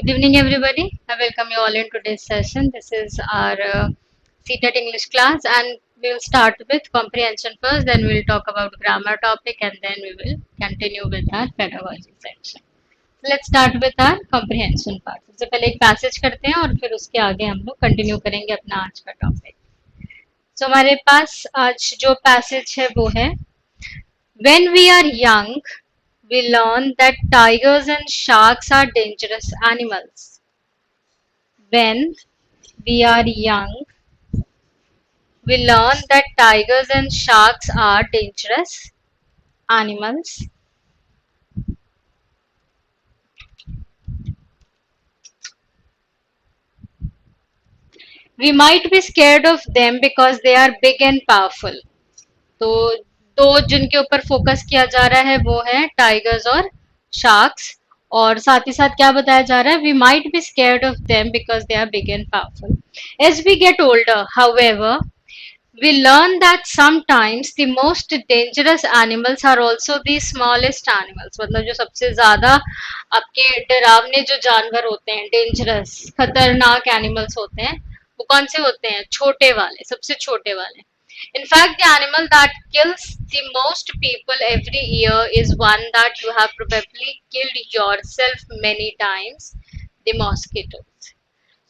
Good evening, everybody. I welcome you all in today's session. This is our CTET English class, and we'll start with comprehension first. Then we'll talk about grammar topic, and then we will continue with our pedagogy section. So let's start with our comprehension part. सबसे पहले एक passage करते हैं और फिर उसके आगे हम लोग कंटिन्यू करेंगे अपना आज का टॉपिक. So हमारे पास आज जो पैसेज है वो है When we are young, we learn that tigers and sharks are dangerous animals. When we are young, we learn that tigers and sharks are dangerous animals. We might be scared of them because they are big and powerful. तो दो जिनके ऊपर focus किया जा रहा है वो है टाइगर्स और शार्क्स, और साथ ही साथ क्या बताया जा रहा है, we might be scared of them because they are big and powerful. As we get older, however, we learn that sometimes the most dangerous animals are also the smallest animals. मतलब जो सबसे ज्यादा आपके डरावने जो जानवर होते हैं, डेंजरस खतरनाक एनिमल्स होते हैं, वो कौन से होते हैं? छोटे वाले, सबसे छोटे वाले. In fact, the animal that kills the most people every year is one that you have probably killed yourself many times, the mosquitoes.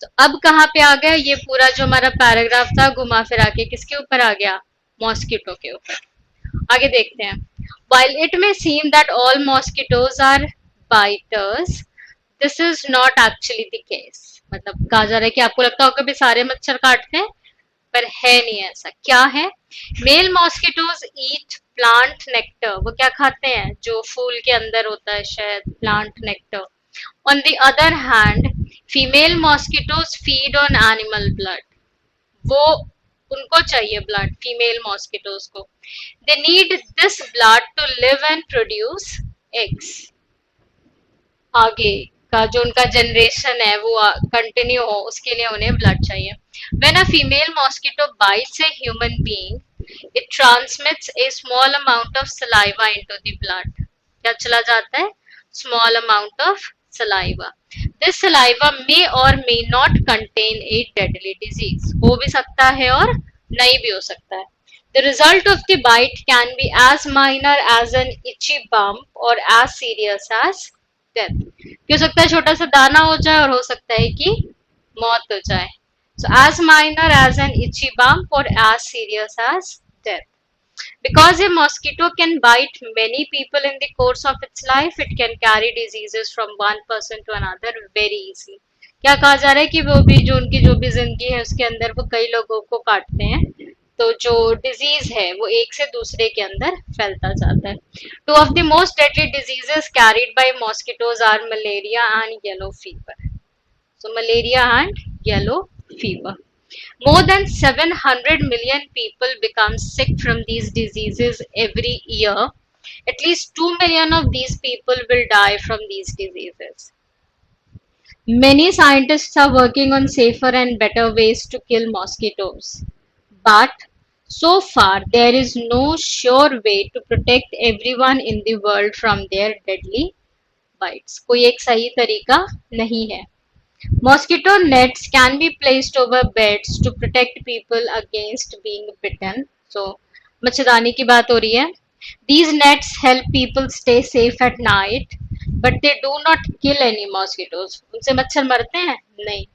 तो अब कहाँ पे आ गया? ये पूरा जो हमारा पैराग्राफ था घुमा फिरा के किसके ऊपर आ गया? मॉस्किटो के ऊपर. आगे देखते हैं. While it may seem that all mosquitoes are biters, this is not actually the case. मतलब कहा जा रहा है कि आपको लगता होगा भी सारे मच्छर काटते हैं, पर है नहीं ऐसा. क्या है? Male mosquitoes eat plant nectar. वो क्या खाते हैं? जो फूल के अंदर होता है शहद, plant nectar. On the other hand, female mosquitoes feed on animal blood. वो उनको चाहिए ब्लड, फीमेल मॉस्किटोज को. They need this blood to live and produce eggs. आगे का जो उनका जनरेशन है वो कंटिन्यू हो, उसके लिए उन्हें ब्लड चाहिए. When a female mosquito bites a human being, it transmits a small amount of saliva into the blood. क्या चला जाता है? Small amount of saliva. This saliva may or may not contain a deadly disease. हो भी सकता है और नहीं भी हो सकता है. The result of the bite can be as minor as an itchy bump or as serious as death. हो सकता है छोटा सा दाना हो जाए और हो सकता है कि मौत हो जाए. So as minor as an itchy bump or as serious as death. Because a mosquito can bite many people in the course of its life, it can carry diseases from one person to another very easily. क्या कहा जा रहा है कि वो भी जो उनकी जो भी जिंदगी है उसके अंदर वो कई लोगों को काटते हैं, तो जो डिजीज है वो एक से दूसरे के अंदर फैलता जाता है. Two of the most deadly diseases carried by mosquitoes are malaria and yellow fever. So malaria and yellow fever. More than 700 million people become sick from these diseases every year. At least 2 million of these people will die from these diseases. Many scientists are working on safer and better ways to kill mosquitoes. But so far, there is no sure way to protect everyone in the world from their deadly bites. कोई एक सही तरीका नहीं है. Mosquito nets can be placed over beds to protect people against being bitten. So, मच्छरदानी की बात हो रही है. These nets help people stay safe at night, but they do not kill any mosquitoes. उनसे मच्छर मरते हैं? नहीं.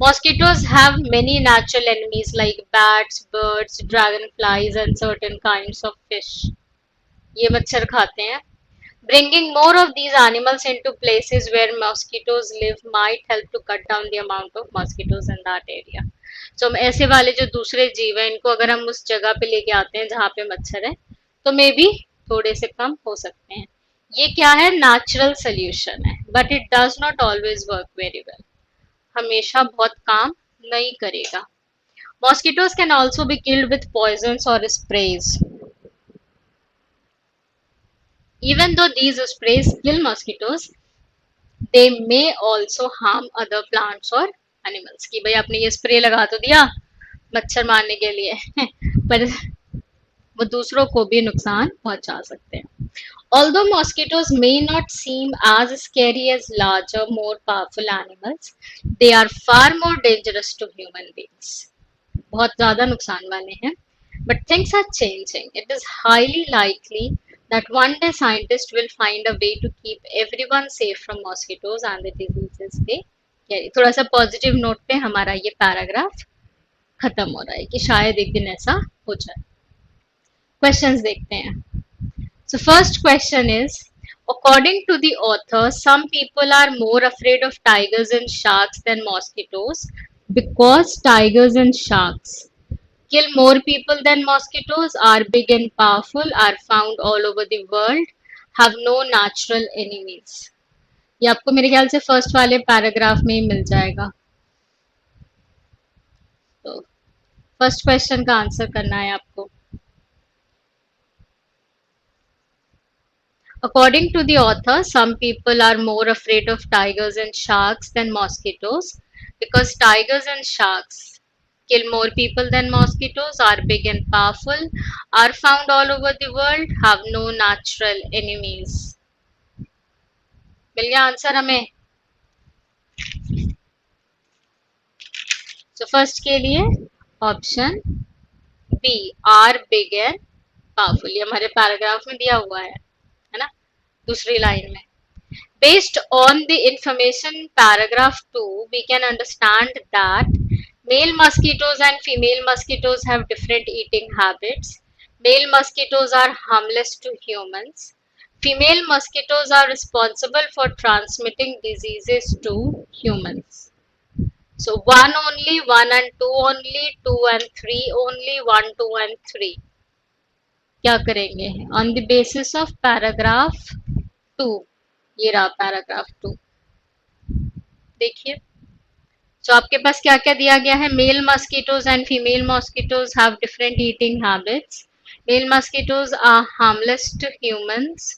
Mosquitoes have many natural enemies like bats, birds, dragonflies, and certain kinds of fish. ये मच्छर खाते हैं. Bringing more of these animals into places where mosquitoes live might help to cut down the amount of mosquitoes in that area. So ऐसे वाले जो दूसरे जीव हैं इनको अगर हम उस जगह पे लेके आते हैं जहाँ पे मच्छर है तो मे बी थोड़े से कम हो सकते हैं. ये क्या है? नेचुरल सोल्यूशन है, but it does not always work very well. हमेशा बहुत काम नहीं करेगा. Mosquitoes can also be killed with poisons और sprays. Even though these sprays kill mosquitoes, they may also harm other plants or animals. कि भाई आपने ये स्प्रे लगा तो दिया मच्छर मारने के लिए पर वो दूसरों को भी नुकसान पहुंचा सकते हैं. Although mosquitoes may not seem as scary as larger, more powerful animals, they are far more dangerous to human beings. बहुत ज़्यादा नुकसान वाले हैं. But things are changing. It is highly likely that one day scientists will find a way to keep everyone safe from mosquitoes and the diseases they carry. थोड़ा सा positive note पे हमारा ये पैराग्राफ खत्म हो रहा है कि शायद एक दिन ऐसा हो जाए. क्वेश्चंस देखते हैं. So first question is, according to the author, some people are more afraid of tigers and sharks than mosquitoes because tigers and sharks kill more people than mosquitoes, are big and powerful, are found all over the world, have no natural enemies. ये आपको मेरे ख्याल से first वाले paragraph में ही मिल जाएगा. तो first question का आंसर करना है आपको. According to the author, some people are more afraid of tigers and sharks than mosquitoes because tigers and sharks kill more people than mosquitoes, are big and powerful, are found all over the world, have no natural enemies. मिल गया answer हमें. So first के लिए option B, are big and powerful, ये हमारे paragraph में दिया हुआ है ना, दूसरी लाइन में. Based on the information in paragraph 2, we can understand that male mosquitoes and female mosquitoes have different eating habits. Male mosquitoes are harmless to humans. Female mosquitoes are responsible for transmitting diseases to humans. So 1 only, 1 and 2 only, 2 and 3 only, 1, 2 and 3. क्या करेंगे? On the basis of paragraph 2. ये रहा paragraph 2. देखिए, तो आपके पास क्या क्या दिया गया है. Male mosquitoes and female mosquitoes have different eating habits. Male mosquitoes are harmless to humans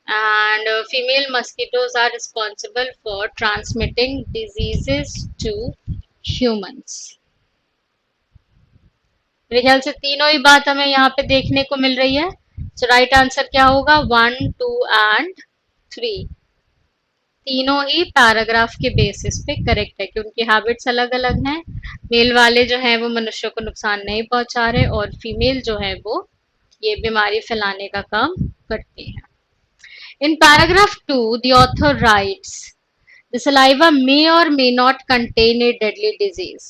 and female mosquitoes are responsible for transmitting diseases to humans. मेरे ख्याल से तीनों ही बात हमें यहाँ पे देखने को मिल रही है. तो राइट आंसर क्या होगा? 1, 2 एंड 3. तीनों ही पैराग्राफ के बेसिस पे करेक्ट है क्योंकि उनकी हैबिट्स अलग अलग हैं. मेल वाले जो हैं वो मनुष्यों को नुकसान नहीं पहुंचा रहे और फीमेल जो है वो ये बीमारी फैलाने का काम करती हैं. In paragraph 2 the author writes the saliva may और may not contain a deadly disease.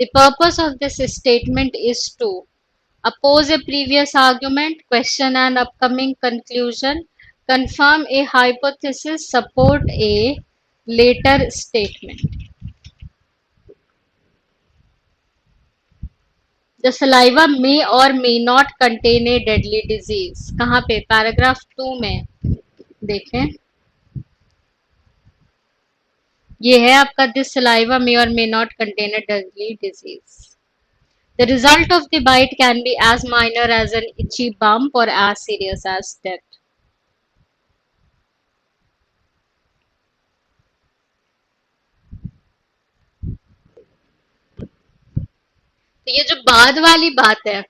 The purpose of this statement is to oppose a previous argument, question an upcoming conclusion, confirm a hypothesis, support a later statement. The saliva may or may not contain a deadly disease. कहाँ पे? Paragraph 2 में देखें, ये है आपका this saliva may or may not contain a deadly disease. The result of the bite can be as minor as an itchy bump or as serious as death. तो ये जो बाद वाली बात है,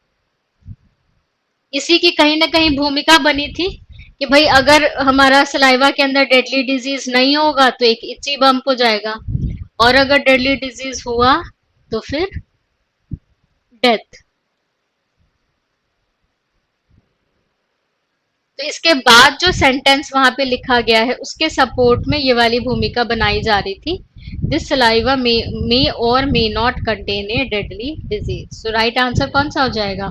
इसी की कहीं ना कहीं भूमिका बनी थी कि भाई अगर हमारा सलाइवा के अंदर डेडली डिजीज नहीं होगा तो एक इची बम्प हो जाएगा, और अगर डेडली डिजीज हुआ तो फिर डेथ. तो इसके बाद जो सेंटेंस वहां पे लिखा गया है उसके सपोर्ट में ये वाली भूमिका बनाई जा रही थी. दिस सलाइवा मे और may not contain a deadly disease. So right answer कौन सा हो जाएगा?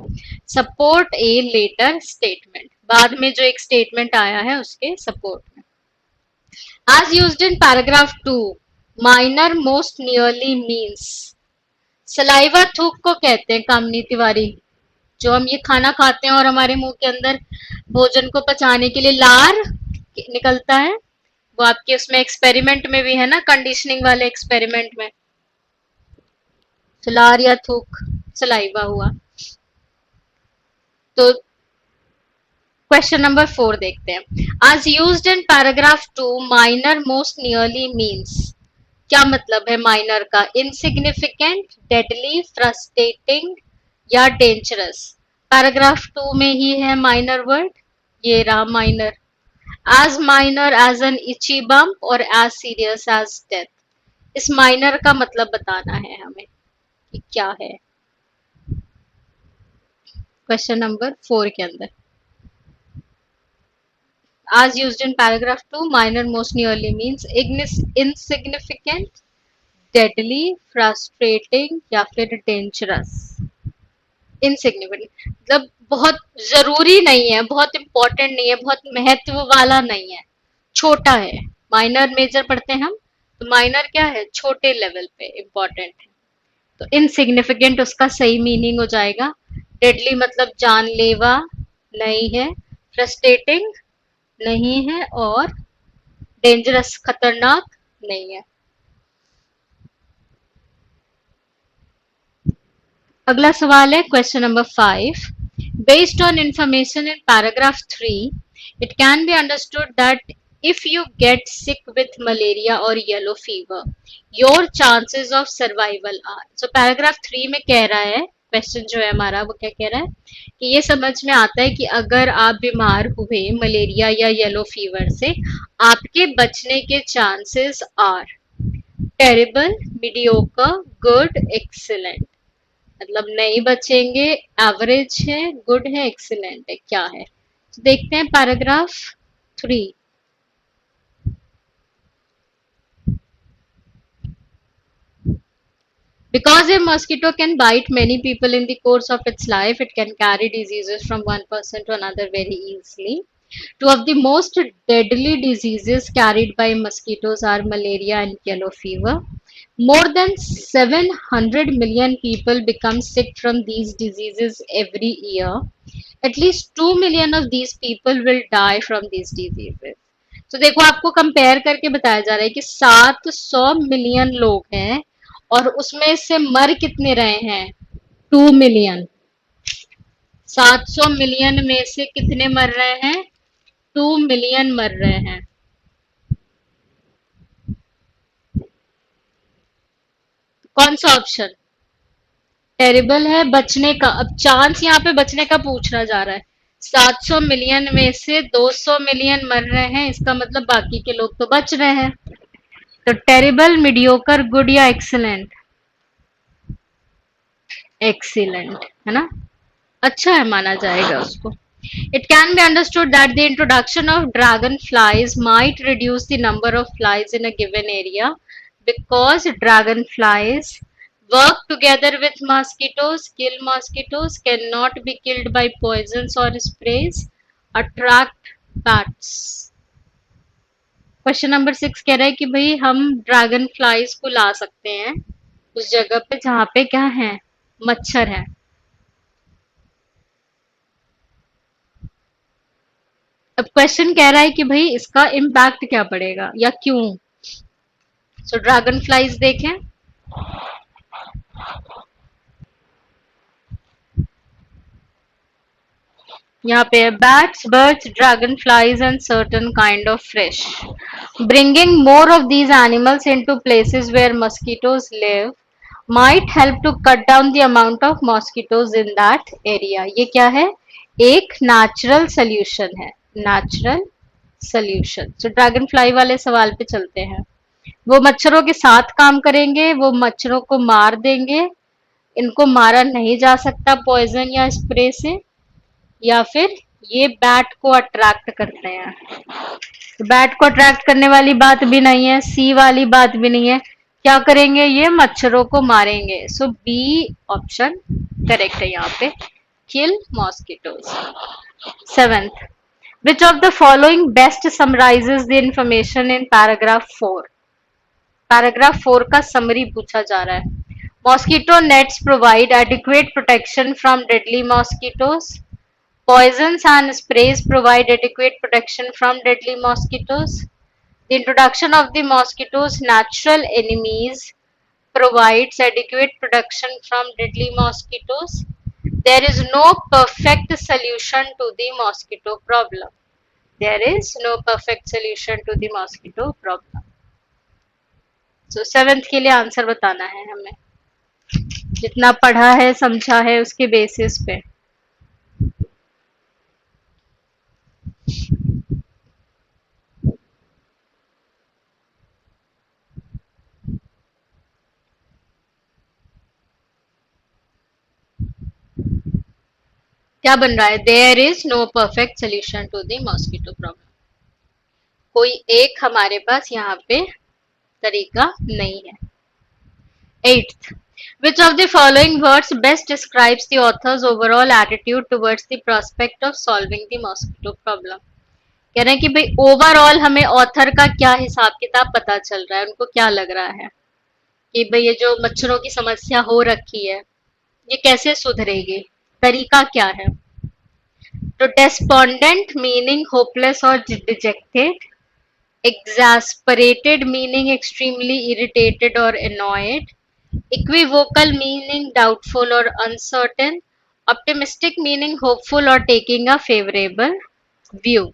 Support a later statement. बाद में जो एक स्टेटमेंट आया है उसके सपोर्ट में. As used in paragraph 2, minor most nearly means. Saliva थूक को कहते हैं कामनी तिवारी, जो हम ये खाना खाते हैं और हमारे मुंह के अंदर भोजन को पचाने के लिए लार निकलता है. वो आपके उसमें एक्सपेरिमेंट में भी है ना, कंडीशनिंग वाले एक्सपेरिमेंट में. तो लार या थूक सलाइवा हुआ. तो क्वेश्चन नंबर 4 देखते हैं. आज used in paragraph 2, minor most nearly means. क्या मतलब है माइनर का? इनसिग्निफिकेंट, डेडली, फ्रस्ट्रेटिंग या डेंजरस. पैराग्राफ 2 में ही है माइनर वर्ड. ये रहा minor, as minor as an itchy bump or as serious as death. इस माइनर का मतलब बताना है हमें कि क्या है क्वेश्चन नंबर 4 के अंदर. As used in paragraph 2, minor most nearly means insignificant, deadly, frustrating या फिर dangerous. इनसिग्निफिकेंट मतलब बहुत जरूरी नहीं है, बहुत इंपॉर्टेंट नहीं है, बहुत महत्व वाला नहीं है, छोटा है. माइनर मेजर पढ़ते हैं हम, तो माइनर क्या है, छोटे लेवल पे इम्पोर्टेंट है. तो इनसिग्निफिकेंट उसका सही मीनिंग हो जाएगा. डेडली मतलब जानलेवा नहीं है, फ्रस्ट्रेटिंग नहीं है, और डेंजरस खतरनाक नहीं है. अगला सवाल है question number 5. Based on information in paragraph 3, it can be understood that if you get sick with malaria or yellow fever, your chances of survival are. So paragraph 3 में कह रहा है, क्वेश्चन जो है हमारा वो क्या कह रहा है कि ये समझ में आता है कि अगर आप बीमार हुए मलेरिया या येलो फीवर से, आपके बचने के chances are terrible, mediocre, good, excellent. मतलब नहीं बचेंगे, एवरेज है, गुड है, एक्सीलेंट है, क्या है. तो देखते हैं paragraph 3. Because a mosquito can bite many people in the course of its life, it can carry diseases from one person to another very easily. Two of the most deadly diseases carried by mosquitoes are malaria and yellow fever. More than 700 million people become sick from these diseases every year. At least 2 million of these people will die from these diseases. तो देखो आपको compare करके बताया जा रहा है कि 700 million लोग हैं और उसमें से मर कितने रहे हैं, 2 मिलियन. 700 मिलियन में से कितने मर रहे हैं, 2 मिलियन मर रहे हैं. कौन सा ऑप्शन टेरिबल है बचने का. अब चांस यहाँ पे बचने का पूछना जा रहा है. 700 मिलियन में से 200 मिलियन मर रहे हैं, इसका मतलब बाकी के लोग तो बच रहे हैं. तो टेरिबल, मीडियोकर, गुड या एक्सीलेंट. एक्सीलेंट है ना, अच्छा है, माना जाएगा उसको. It can be understood that the introduction of dragonflies might reduce the number of flies in a given area because dragonflies work together with mosquitoes, kill mosquitoes, cannot be killed by poisons or sprays, attract bats. Question number 6 कह रहा है कि भाई हम dragon flies को ला सकते हैं उस जगह पे जहाँ पे क्या है, मच्छर है. अब क्वेश्चन कह रहा है कि भाई इसका इम्पैक्ट क्या पड़ेगा या क्यों. सो ड्रैगन फ्लाइज देखें. यहाँ पे bats, birds, dragonflies and certain kind of fish. Bringing more of these animals into places where mosquitoes live might help to cut down the amount of mosquitoes in that area. ये क्या है, एक natural solution है, natural solution. तो dragon fly वाले सवाल पे चलते हैं. वो मच्छरों के साथ काम करेंगे, वो मच्छरों को मार देंगे, इनको मारा नहीं जा सकता पॉइजन या स्प्रे से, या फिर ये बैट को अट्रैक्ट करते हैं. तो बैट को अट्रैक्ट करने वाली बात भी नहीं है, सी वाली बात भी नहीं है, क्या करेंगे, ये मच्छरों को मारेंगे. सो बी ऑप्शन करेक्ट है यहाँ पे, किल mosquitoes. 7th, which of the following best summarizes the information in paragraph 4. Paragraph 4 का समरी पूछा जा रहा है. Mosquito nets provide adequate protection from deadly mosquitoes. Poisons and sprays provide adequate protection from deadly mosquitoes. The introduction of the mosquitoes' natural enemies provides adequate protection from deadly mosquitoes. There is no perfect solution to the mosquito problem. There is no perfect solution to the mosquito problem. So 7th के लिए answer बताना है हमें, जितना पढ़ा है समझा है उसके बेसिस पे. क्या बन रहा है? There is no perfect solution to the mosquito problem. कोई एक हमारे पास यहाँ पे तरीका नहीं है। Eighth, which of the following words best describes the author's overall attitude towards the prospect of solving the mosquito problem? कह रहे हैं कि भाई ओवरऑल हमें ऑथर का क्या हिसाब किताब पता चल रहा है, उनको क्या लग रहा है कि भाई ये जो मच्छरों की समस्या हो रखी है ये कैसे सुधरेगी, तरीका क्या है। तो डेस्पोंडेंट मीनिंग होपलेस और dejected, exasperated meaning extremely irritated or annoyed, equivocal meaning doubtful or uncertain, optimistic meaning hopeful or taking a favorable view।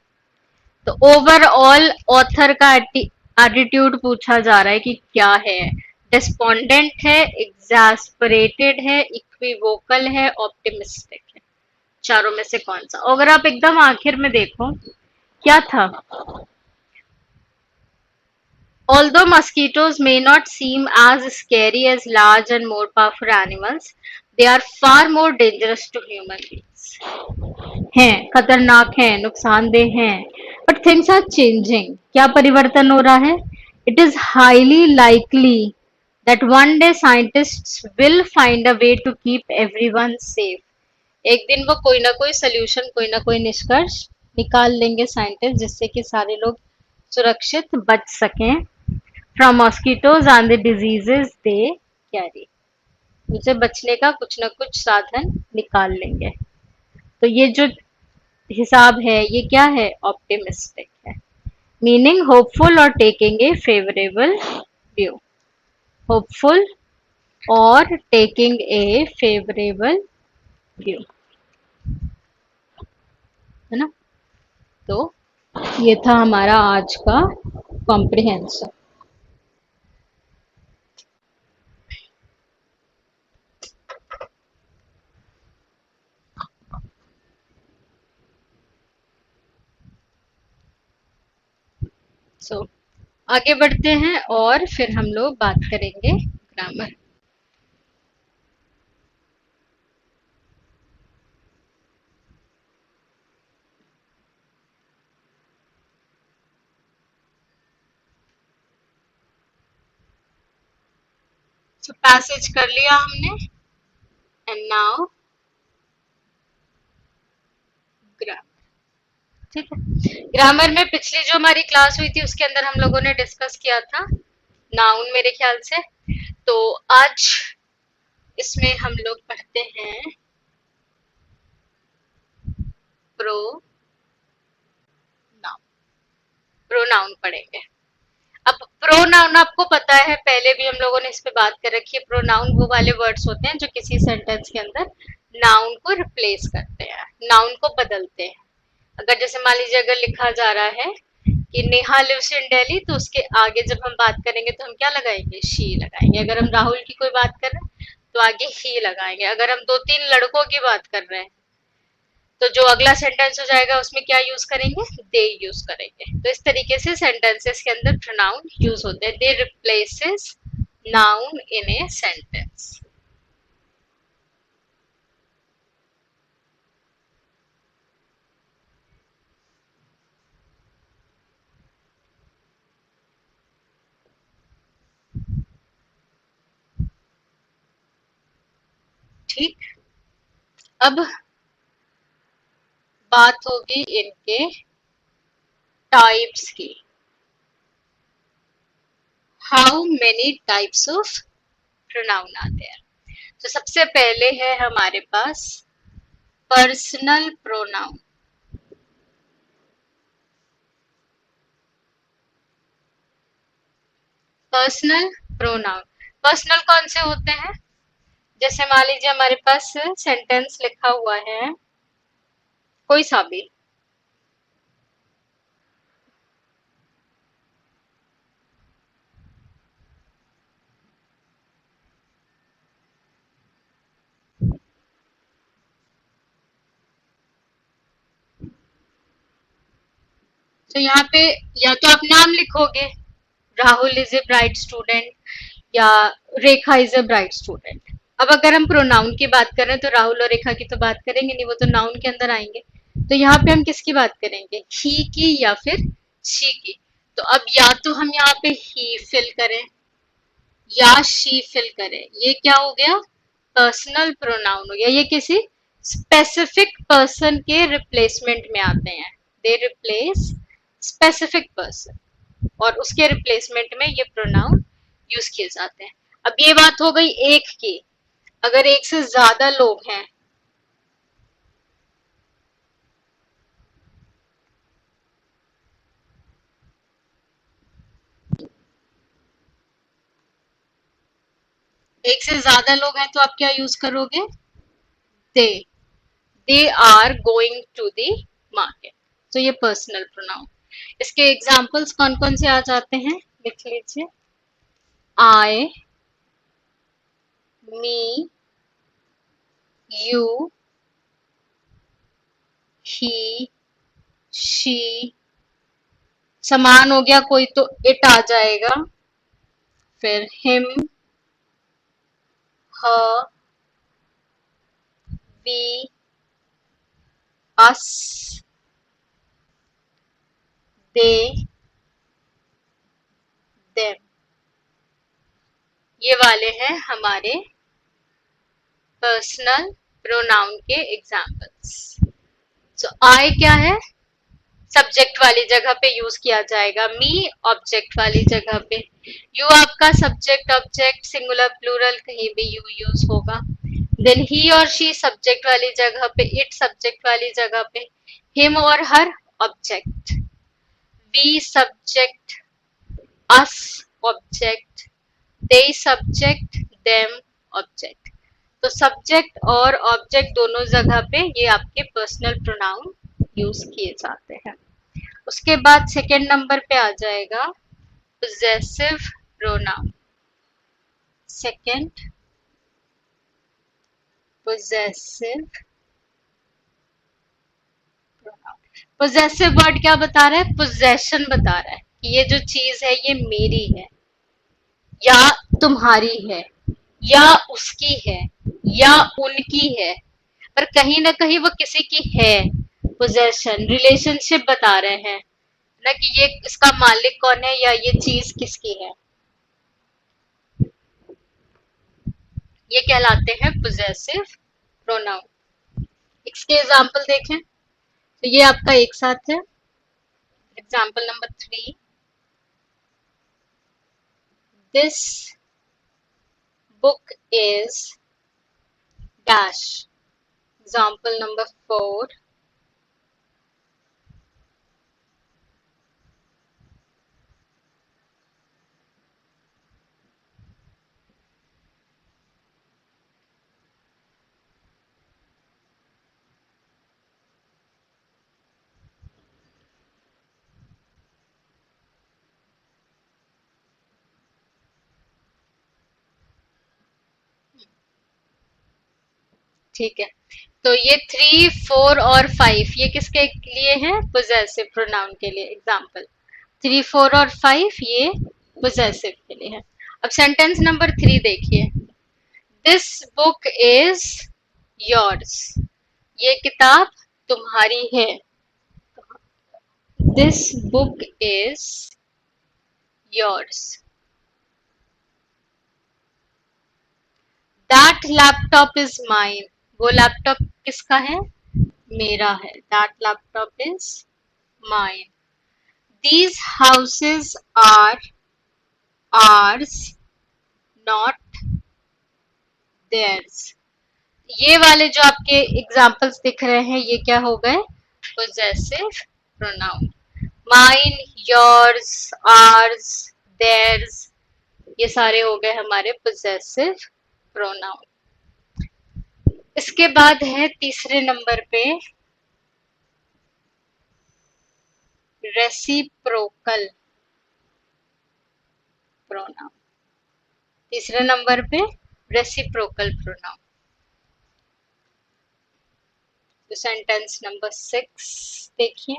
तो ओवरऑल ऑथर का एटीट्यूड पूछा जा रहा है कि क्या है। डिस्पोंडेंट है, एग्जास्परेटेड है, इक्विवोकल है, ऑप्टिमिस्टिक है। चारों में से कौन सा? अगर आप एकदम आखिर में देखो क्या था, although mosquitoes may not seem as scary as large and more powerful animals, they are far more dangerous to human beings. हैं, खतरनाक हैं, नुकसानदेह हैं, but things are changing. क्या परिवर्तन हो रहा है? It is highly likely that one day scientists will find a way to keep everyone safe. एक दिन वो कोई ना कोई सोल्यूशन, कोई ना कोई निष्कर्ष निकाल लेंगे साइंटिस्ट, जिससे कि सारे लोग सुरक्षित बच सकें from mosquitoes and the diseases they carry. उनसे बचने का कुछ ना कुछ साधन निकाल लेंगे। तो ये जो हिसाब है ये क्या है? ऑप्टिमिस्टिक है, मीनिंग होपफुल और taking a favourable view. Hopeful और टेकिंग ए फेवरेबल व्यू, है ना। तो ये था हमारा आज का कॉम्प्रिहेंशन। सो आगे बढ़ते हैं और फिर हम लोग बात करेंगे ग्रामर। सो पैसेज कर लिया हमने, एंड नाउ ग्रामर। ठीक है, ग्रामर में पिछली जो हमारी क्लास हुई थी उसके अंदर हम लोगों ने डिस्कस किया था नाउन, मेरे ख्याल से। तो आज इसमें हम लोग पढ़ते हैं प्रो नाउन। प्रोनाउन पढ़ेंगे। अब प्रोनाउन आपको पता है, पहले भी हम लोगों ने इस पे बात कर रखी है। प्रोनाउन वो वाले वर्ड्स होते हैं जो किसी सेंटेंस के अंदर नाउन को रिप्लेस करते हैं, नाउन को बदलते हैं। अगर जैसे मान लीजिए अगर लिखा जा रहा है कि नेहा लिव्स इन दिल्ली, तो उसके आगे जब हम बात करेंगे तो हम क्या लगाएंगे? शी लगाएंगे। अगर हम राहुल की कोई बात कर रहे हैं तो आगे ही लगाएंगे। अगर हम दो तीन लड़कों की बात कर रहे हैं तो जो अगला सेंटेंस हो जाएगा उसमें क्या यूज करेंगे? दे यूज करेंगे। तो इस तरीके से सेंटेंसेस के अंदर प्रोनाउन यूज होते हैं। They replaces noun in a sentence. ठीक, अब बात होगी इनके टाइप्स की। How many types of pronoun आते हैं? तो सबसे पहले है हमारे पास personal pronoun. Personal pronoun, personal कौन से होते हैं? जैसे मान लीजिए हमारे पास सेंटेंस लिखा हुआ है कोई सा भी, तो यहाँ पे या तो आप नाम लिखोगे, Rahul is a bright student, या रेखा इज ए ब्राइट स्टूडेंट। अब अगर हम प्रोनाउन की बात करें तो राहुल और रेखा की तो बात करेंगे नहीं, वो तो नाउन के अंदर आएंगे। तो यहाँ पे हम किसकी बात करेंगे, ही की या फिर शी की। तो अब या तो हम यहाँ पे ही फिल करें या शी फिल करें, ये क्या हो गया, पर्सनल प्रोनाउन हो गया। ये किसी स्पेसिफिक पर्सन के रिप्लेसमेंट में आते हैं, दे रिप्लेस स्पेसिफिक पर्सन, और उसके रिप्लेसमेंट में ये प्रोनाउन यूज किए जाते हैं। अब ये बात हो गई एक की। अगर एक से ज्यादा लोग हैं, एक से ज्यादा लोग हैं तो आप क्या यूज करोगे, they, they are going to the market. तो ये पर्सनल प्रोनाउन। इसके एग्जाम्पल्स कौन कौन से आ जाते हैं, लिख लीजिए। आई, मी, यू, ही, शी, समान हो गया कोई तो इट आ जाएगा, फिर him, her, we, us, they, them. ये वाले हैं हमारे पर्सनल प्रोनाउन के एग्जाम्पल्स। सो आई क्या है, सब्जेक्ट वाली जगह पे यूज किया जाएगा, मी ऑब्जेक्ट वाली जगह पे, यू आपका सब्जेक्ट ऑब्जेक्ट सिंगुलर प्लूरल कहीं भी यू यूज होगा। देन ही और शी सब्जेक्ट वाली जगह पे, इट सब्जेक्ट वाली जगह पे, हिम और her object, we subject, us object, they subject, them object. तो सब्जेक्ट और ऑब्जेक्ट दोनों जगह पे ये आपके पर्सनल प्रोनाउन यूज किए जाते हैं। उसके बाद सेकेंड नंबर पे आ जाएगा possessive pronoun. Second, possessive pronoun. Possessive word क्या बता रहा है, पोजेशन बता रहा है कि ये जो चीज है ये मेरी है, या तुम्हारी है, या उसकी है, या उनकी है, पर कहीं ना कहीं वो किसी की है। पोजेशन रिलेशनशिप बता रहे हैं ना, कि ये इसका मालिक कौन है या ये चीज किसकी है, ये कहलाते हैं पोजेसिव प्रोनाउन। इसके एग्जाम्पल देखें तो ये आपका एक साथ है। Example number 3, this book is dash. Example number 4, ठीक है। तो ये 3, 4 और 5 ये किसके लिए है, पोजेसिव प्रोनाउन के लिए एग्जाम्पल। 3, 4 और 5 ये पोजेसिव के लिए है। अब सेंटेंस नंबर 3 देखिए, दिस बुक इज योर्स। ये किताब तुम्हारी है। This book is yours. That laptop is mine. वो लैपटॉप किसका है, मेरा है। That laptop is mine. These houses are ours, not theirs। ये वाले जो आपके एग्जाम्पल्स दिख रहे हैं ये क्या हो गए, possessive pronoun. Mine, yours, ours, theirs, ये सारे हो गए हमारे पोजेसिव प्रोनाउन। इसके बाद है तीसरे नंबर पे रेसिप्रोकल प्रोनाउन। तीसरे नंबर पे रेसिप्रोकल प्रोनाउन। तो सेंटेंस नंबर 6 देखिए,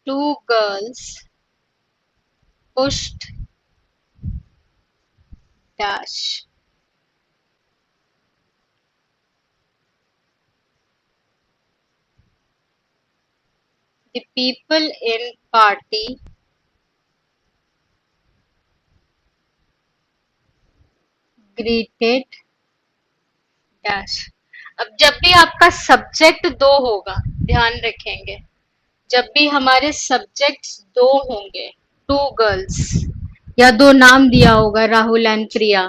two girls pushed dash. The people in party greeted dash. अब जब भी आपका सब्जेक्ट दो होगा, ध्यान रखेंगे, जब भी हमारे सब्जेक्ट्स दो होंगे, टू गर्ल्स या दो नाम दिया होगा राहुल एंड प्रिया,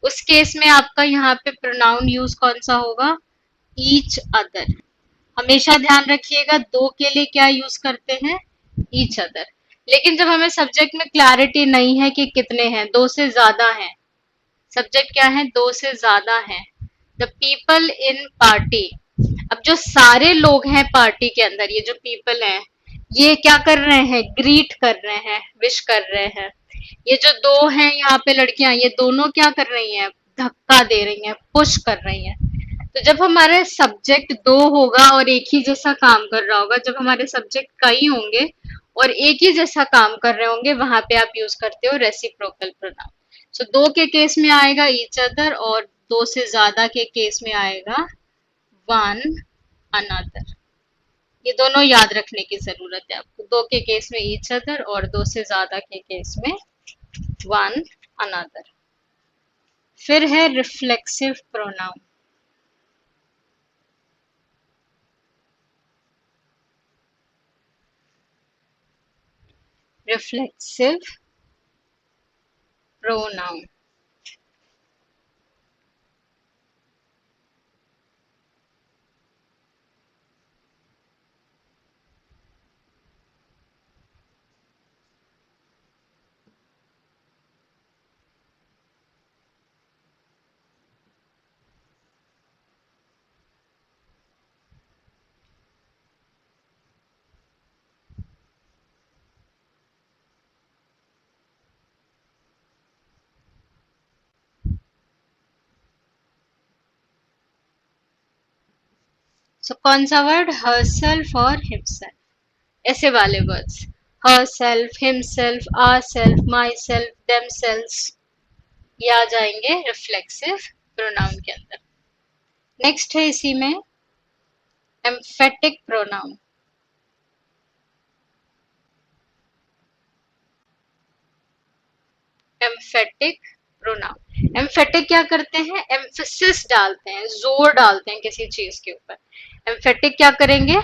उस केस में आपका यहाँ पे प्रोनाउन यूज कौन सा होगा? Each other. हमेशा ध्यान रखिएगा दो के लिए क्या यूज करते हैं? Each other. लेकिन जब हमें सब्जेक्ट में क्लैरिटी नहीं है कि कितने हैं, दो से ज्यादा हैं, सब्जेक्ट क्या है? दो से ज्यादा हैं. The people in party. अब जो सारे लोग हैं पार्टी के अंदर, ये जो पीपल हैं, ये क्या कर रहे हैं? ग्रीट कर रहे हैं, विश कर रहे हैं. ये जो दो हैं यहाँ पे लड़कियां, ये दोनों क्या कर रही हैं? धक्का दे रही हैं, पुश कर रही हैं. तो जब हमारे सब्जेक्ट दो होगा और एक ही जैसा काम कर रहा होगा, जब हमारे सब्जेक्ट कई होंगे और एक ही जैसा काम कर रहे होंगे, वहां पे आप यूज करते हो रेसिप्रोकल प्रोनाउन. सो दो के केस में आएगा ईच अदर और दो से ज्यादा के केस में आएगा वन अनदर. ये दोनों याद रखने की जरूरत है आपको. दो के केस में ईच अदर और दो से ज्यादा के केस में वन अनदर. फिर है reflexive pronoun. Reflexive pronoun. So कौन सा वर्ड? हरसेल्फ और हिमसेल्फ. ऐसे वाले words, herself, himself, ourself, myself, themselves, ये आ जाएंगे रिफ्लेक्सिव प्रोनाउन के अंदर. नेक्स्ट है इसी में emphatic pronoun. Emphatic pronoun. Emphatic क्या करते हैं? एम्फेसिस डालते हैं, जोर डालते हैं किसी चीज के ऊपर. एम्फेटिक क्या करेंगे?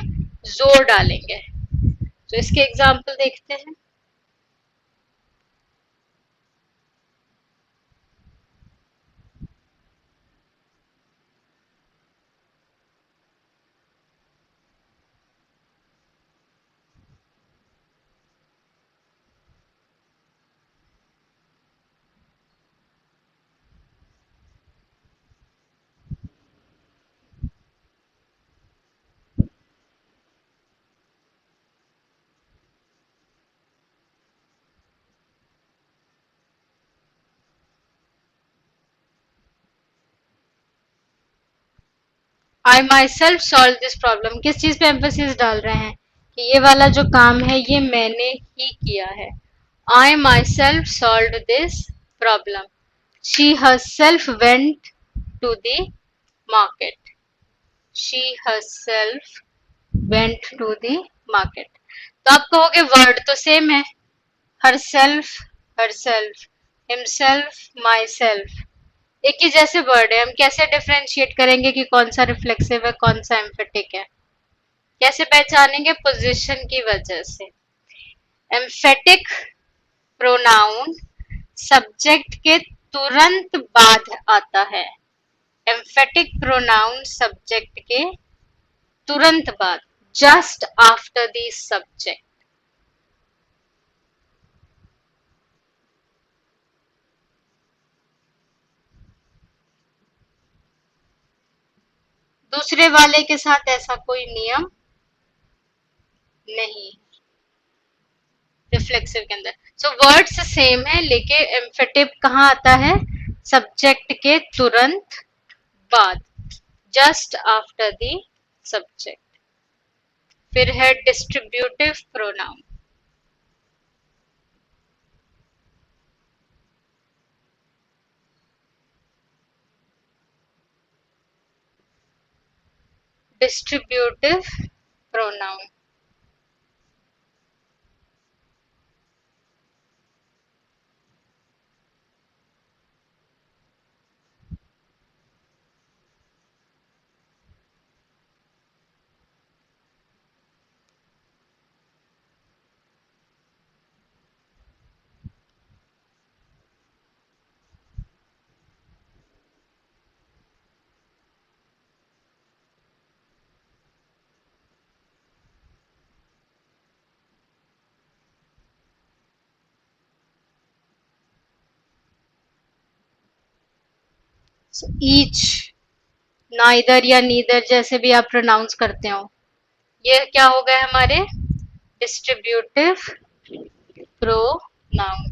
जोर डालेंगे. तो इसके एग्जाम्पल देखते हैं. I myself solve this problem. किस चीज पे एम्फोसिस डाल रहे हैं? कि ये वाला जो काम है ये मैंने ही किया है. I myself solve this problem. She herself went to the market. She herself went to the market. तो आप कहोगे वर्ड तो सेम है, herself, herself, himself, myself, एक ही जैसे वर्ड है. हम कैसे डिफरेंशिएट करेंगे कि कौन सा रिफ्लेक्सिव है, कौन सा एम्फेटिक है? कैसे पहचानेंगे? पोजीशन की वजह से. एम्फेटिक प्रोनाउन सब्जेक्ट के तुरंत बाद आता है. एम्फेटिक प्रोनाउन सब्जेक्ट के तुरंत बाद, जस्ट आफ्टर द सब्जेक्ट. दूसरे वाले के साथ ऐसा कोई नियम नहीं रिफ्लेक्सिव के अंदर. सो वर्ड्स सेम है, लेकिन एम्फेटिव कहाँ आता है? सब्जेक्ट के तुरंत बाद, जस्ट आफ्टर द सब्जेक्ट. फिर है distributive pronoun. Distributive pronoun. Each, neither या नीदर जैसे भी आप प्रोनाउंस करते हो, ये क्या हो गए हमारे डिस्ट्रीब्यूटिव प्रोनाउन।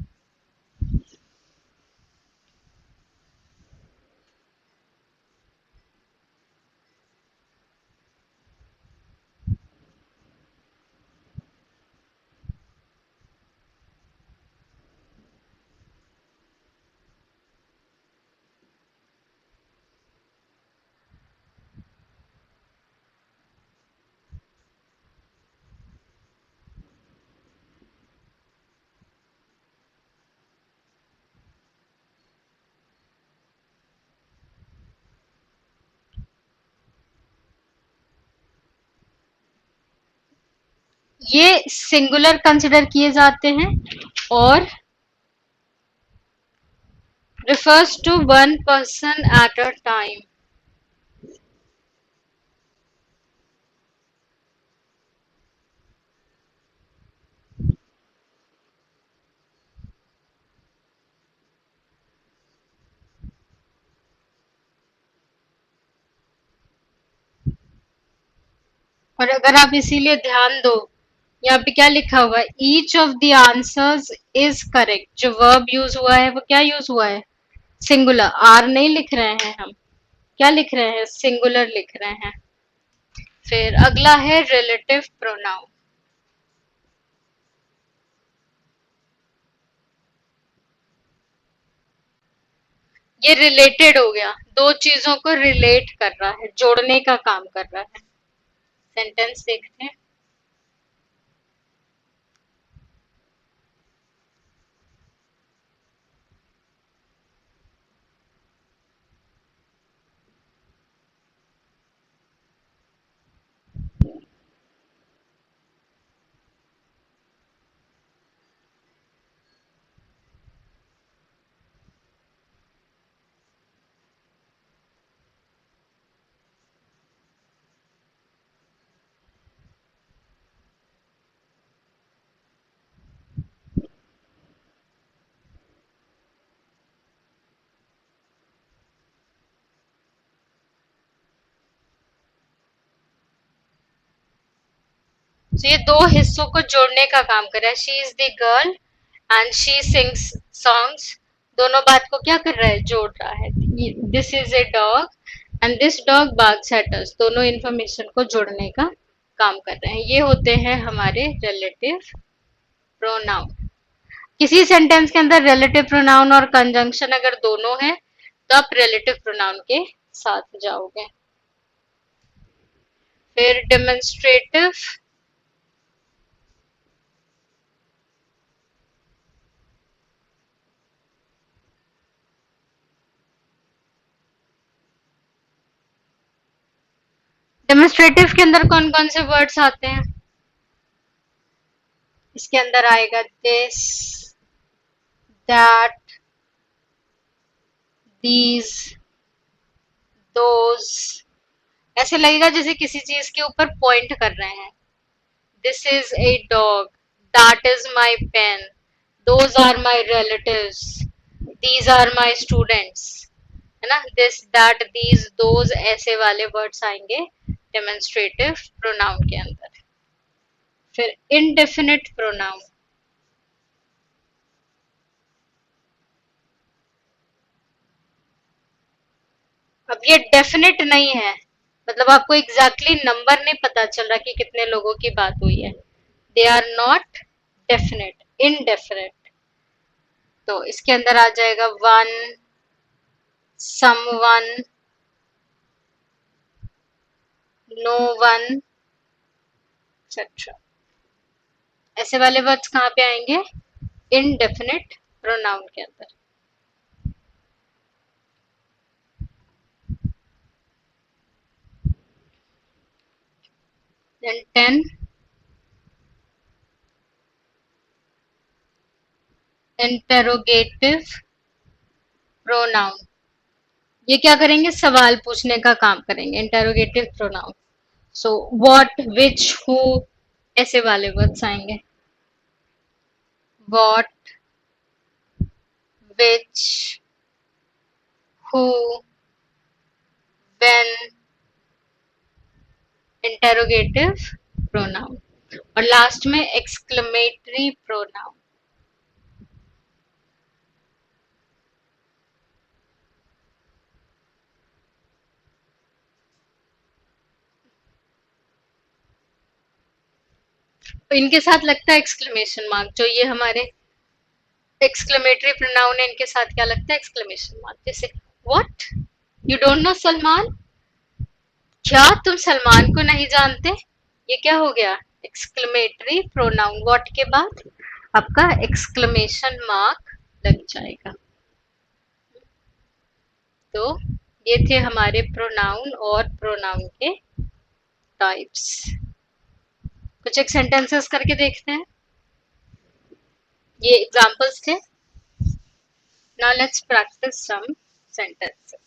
ये सिंगुलर कंसिडर किए जाते हैं और refers to one person at a time। और अगर आप इसीलिए ध्यान दो, यहाँ पे क्या लिखा हुआ है, each of the answers is correct. जो वर्ब यूज हुआ है वो क्या यूज हुआ है, सिंगुलर। आर नहीं लिख रहे हैं हम, क्या लिख रहे हैं, सिंगुलर लिख रहे हैं। फिर अगला है रिलेटिव प्रोनाउन। ये रिलेटेड हो गया, दो चीजों को रिलेट कर रहा है, जोड़ने का काम कर रहा है। सेंटेंस देखते हैं। तो ये दो हिस्सों को जोड़ने का काम कर रहा है, she is the girl and she sings songs. दोनों बात को क्या कर रहा है, जोड़ रहा है। This is a dog and this dog barks at us, दोनों इंफॉर्मेशन को जोड़ने का काम कर रहे हैं। ये होते हैं हमारे रिलेटिव प्रोनाउन। किसी सेंटेंस के अंदर रिलेटिव प्रोनाउन और कंजंक्शन अगर दोनों है तो आप रिलेटिव प्रोनाउन के साथ जाओगे। फिर डेमोन्स्ट्रेटिव। डेमोन्स्ट्रेटिव के अंदर कौन कौन से वर्ड्स आते हैं, इसके अंदर आएगा दिस, दैट, दीज, दोज। ऐसे लगेगा जैसे किसी चीज के ऊपर पॉइंट कर रहे हैं। This is a dog, that is my pen, those are my relatives, these are my students, है ना। दिस, दैट, दीज, दोज ऐसे वाले वर्ड्स आएंगे डेमोन्स्ट्रेटिव प्रोनाउन के अंदर। फिर इनडेफिनिट प्रोनाउन। अब ये डेफिनेट नहीं है, मतलब आपको एग्जैक्टली नंबर नहीं पता चल रहा कि कितने लोगों की बात हुई है. They are not definite, indefinite. तो इसके अंदर आ जाएगा one, someone, no one, etcetera. ऐसे वाले वर्ड्स कहाँ पे आएंगे? इनडेफिनेट प्रोनाउन के अंदर. Then 10, interrogative pronoun. ये क्या करेंगे? सवाल पूछने का काम करेंगे. Interrogative pronoun. So what, which, who, ऐसे वाले वर्ड्स आएंगे. What, which, who, when, interrogative pronoun. और लास्ट में एक्सक्लेमेटरी प्रोनाउन. तो इनके साथ लगता है एक्सक्लेमेशन मार्क. जो ये हमारे एक्सक्लेमेटरी प्रोनाउन है, इनके साथ क्या लगता है? Exclamation mark. जैसे what, you don't know Salman. क्या तुम सलमान को नहीं जानते? ये क्या हो गया? Exclamatory pronoun. व्हाट के बाद आपका एक्सक्लेमेशन मार्क लग जाएगा. तो ये थे हमारे प्रोनाउन और प्रोनाउन के टाइप्स. कुछ एक सेंटेंसेस करके देखते हैं. ये एग्जांपल्स थे. Now let's practise some sentences.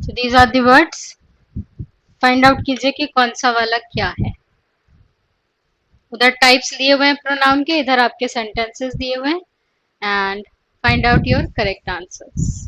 So these are the words. Find out कीजिए कि कौन सा वाला क्या है. उधर टाइप्स दिए हुए हैं प्रोनाउन के, इधर आपके सेंटेंसेस दिए हुए हैं and find out your correct answers.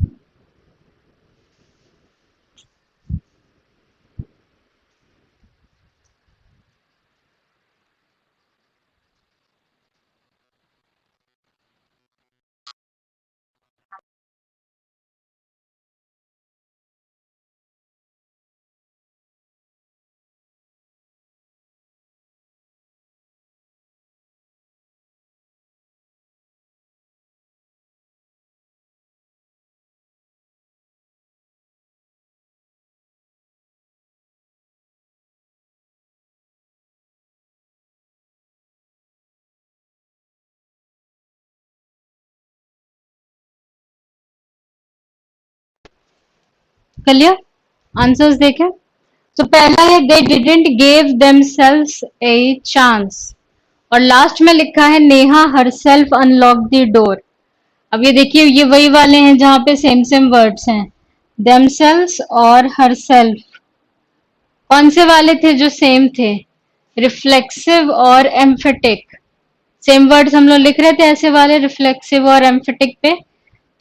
Clear? Answers देखें. तो पहला है they didn't give themselves a chance, और लास्ट में लिखा है Neha herself unlock the door. अब ये देखिए, ये वही वाले हैं जहां पे सेम सेम वर्ड्स हैं, देमसेल्व्स और हरसेल्फ. कौन से वाले थे जो सेम थे? रिफ्लेक्सिव और एम्फेटिक. सेम वर्ड्स हम लोग लिख रहे थे ऐसे वाले, रिफ्लेक्सिव और एम्फेटिक पे.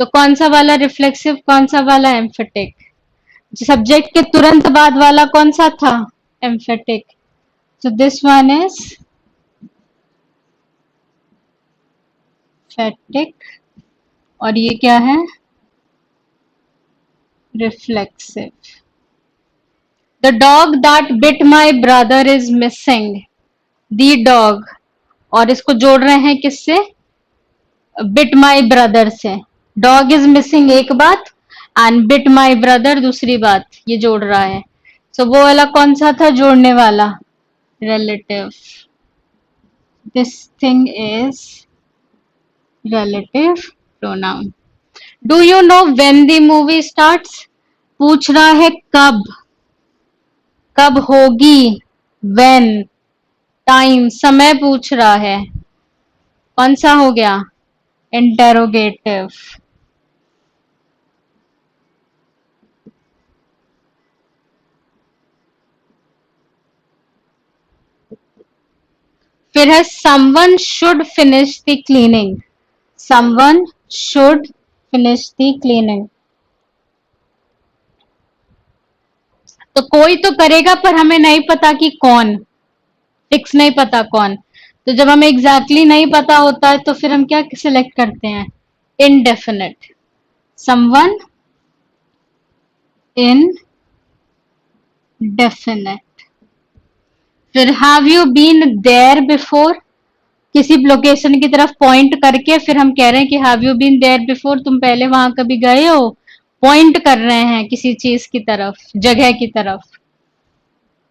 तो कौन सा वाला रिफ्लेक्सिव, कौन सा वाला एम्फेटिक? सब्जेक्ट के तुरंत बाद वाला कौन सा था? Emphatic. So this one is emphatic और ये क्या है? Reflexive. The dog that bit my brother is missing. The dog, और इसको जोड़ रहे हैं किससे? Bit my brother से. Dog is missing एक बात and bit my brother दूसरी बात, ये जोड़ रहा है. So वो वाला कौन सा था जोड़ने वाला? Relative. This thing is relative pronoun. Do you know when the movie starts? पूछ रहा है कब, कब होगी. व्हेन, टाइम, समय पूछ रहा है. कौन सा हो गया? इंटेरोगेटिव. फिर है someone should finish the cleaning. Someone should finish the cleaning. तो कोई तो करेगा पर हमें नहीं पता कि कौन, फिक्स नहीं पता कौन. तो जब हमें एग्जैक्टली नहीं पता होता है तो फिर हम क्या सिलेक्ट करते हैं? इनडेफिनेट. Someone indefinite. फिर have you been there before. किसी लोकेशन की तरफ पॉइंट करके फिर हम कह रहे हैं कि have you been there before, तुम पहले वहां कभी गए हो. पॉइंट कर रहे हैं किसी चीज की तरफ, जगह की तरफ.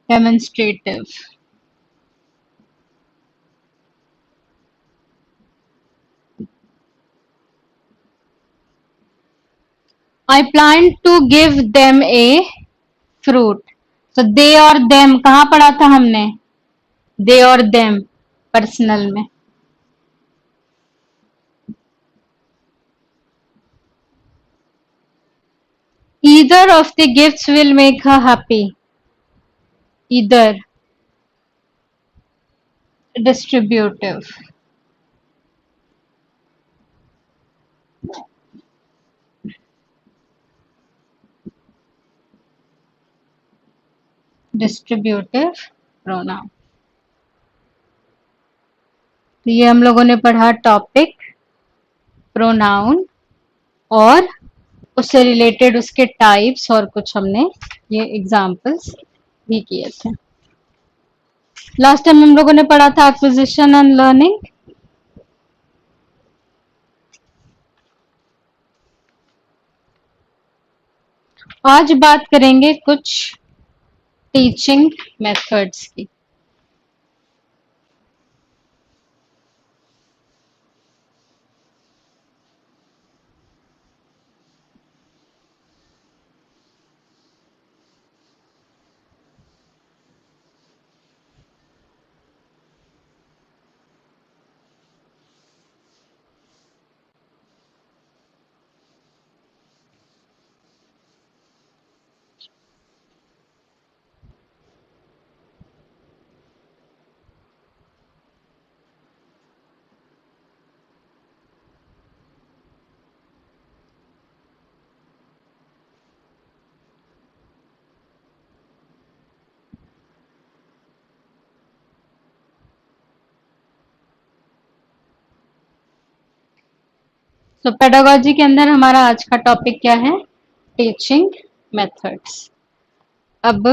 Demonstrative. I plan to give them a fruit. तो दे और देम कहाँ पढ़ा था हमने? दे और देम पर्सनल में. Either of the gifts will make her happy. Either. Distributive. Distributive pronoun. तो ये हम लोगों ने पढ़ा टॉपिक, प्रोनाउन और उससे रिलेटेड उसके टाइप्स, और कुछ हमने ये एग्जांपल्स भी किए थे. लास्ट टाइम हम लोगों ने पढ़ा था एक्विजिशन एंड लर्निंग. आज बात करेंगे कुछ टीचिंग मेथड्स की. तो पेडागोजी के अंदर हमारा आज का टॉपिक क्या है? Teaching methods. अब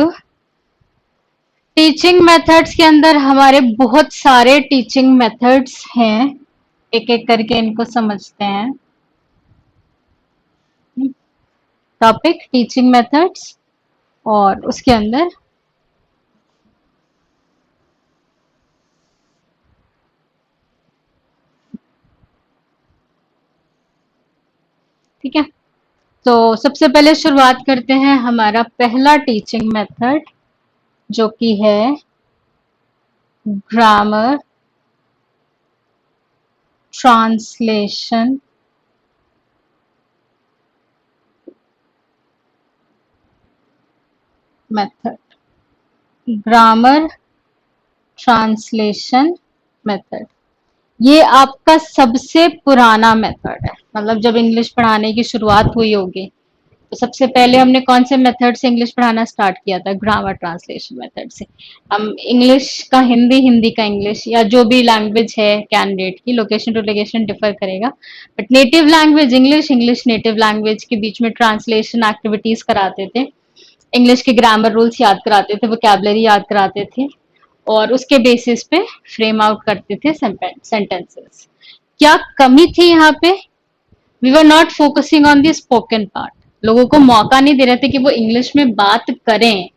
टीचिंग मेथड्स के अंदर हमारे बहुत सारे टीचिंग मेथड्स हैं, एक एक करके इनको समझते हैं। टॉपिक टीचिंग मेथड्स, और उसके अंदर ठीक है। तो सबसे पहले शुरुआत करते हैं हमारा पहला टीचिंग मेथड, जो कि है grammar translation method. Grammar translation method, ये आपका सबसे पुराना मेथड है। मतलब जब इंग्लिश पढ़ाने की शुरुआत हुई होगी तो सबसे पहले हमने कौन से मेथड से इंग्लिश पढ़ाना स्टार्ट किया था? ग्रामर ट्रांसलेशन मेथड से। हम इंग्लिश का हिंदी, हिंदी का इंग्लिश, या जो भी लैंग्वेज है कैंडिडेट की, लोकेशन टू लोकेशन डिफर करेगा, but native language English, English native language के बीच में ट्रांसलेशन एक्टिविटीज कराते थे, इंग्लिश के ग्रामर रूल्स याद कराते थे, वोकैबुलरी याद कराते थे, और उसके बेसिस पे फ्रेम आउट करते थे सेंटेंसेस। क्या कमी थी यहाँ पे? We were not focusing on the spoken part. लोगों को मौका नहीं दे रहे थे कि वो इंग्लिश में बात करें,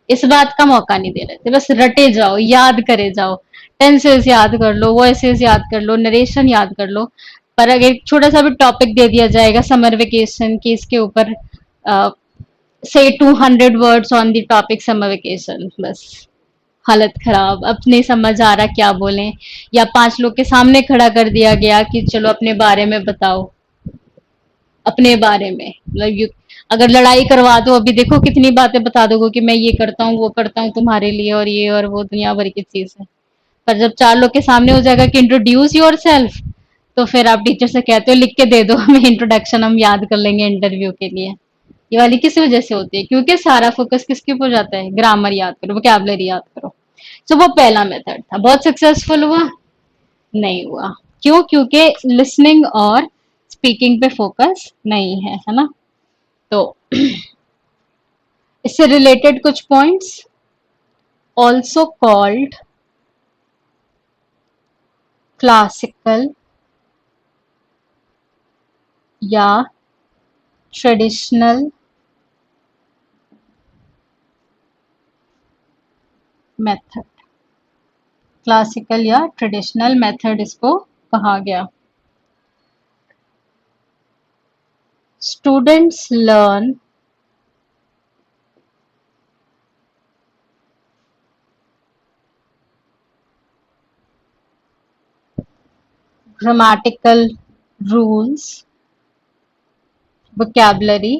इस बात का मौका नहीं दे रहे थे। बस रटे जाओ, याद करे जाओ, टेंसेस याद कर लो, वॉइसेस याद कर लो, नरेशन याद कर लो। पर अगर एक छोटा सा भी टॉपिक दे दिया जाएगा समर वेकेशन की, इसके ऊपर से 200 words on the topic summer vacation, बस हालत खराब, अब नहीं समझ आ रहा क्या बोलें। या 5 लोग के सामने खड़ा कर दिया गया कि चलो अपने बारे में बताओ, अपने बारे में। मतलब अगर लड़ाई करवा दो, अभी देखो कितनी बातें बता दोगे कि मैं ये करता हूँ, वो करता हूँ तुम्हारे लिए, और ये और वो दुनिया भर की चीज है। पर जब 4 लोग के सामने हो जाएगा कि इंट्रोड्यूस योर सेल्फ, तो फिर आप टीचर से कहते हो लिख के दे दो हमें इंट्रोडक्शन, हम याद कर लेंगे इंटरव्यू के लिए। ये वाली किस वजह से होती है? क्योंकि सारा फोकस किसके ऊपर जाता है? ग्रामर याद करो, वोकैबुलरी याद करो। तो वो पहला मेथड था। बहुत सक्सेसफुल हुआ? नहीं हुआ। क्यों? क्योंकि लिसनिंग और स्पीकिंग पे फोकस नहीं है ना। तो इससे रिलेटेड कुछ पॉइंट्स, ऑल्सो कॉल्ड क्लासिकल या ट्रेडिशनल मेथड। क्लासिकल या ट्रेडिशनल मेथड इसको कहा गया। Students learn grammatical rules, vocabulary,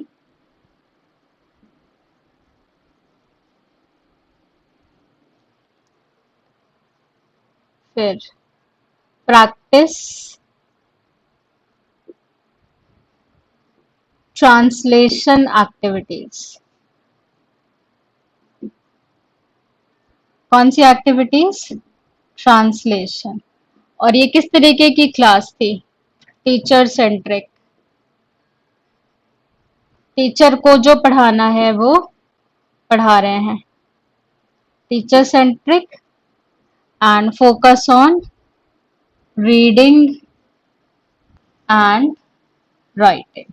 फिर प्रैक्टिस ट्रांसलेशन एक्टिविटीज। कौन सी एक्टिविटीज? ट्रांसलेशन। और ये किस तरीके की क्लास थी? Teacher centric. टीचर को जो पढ़ाना है वो पढ़ा रहे हैं। Teacher centric and focus on reading and writing.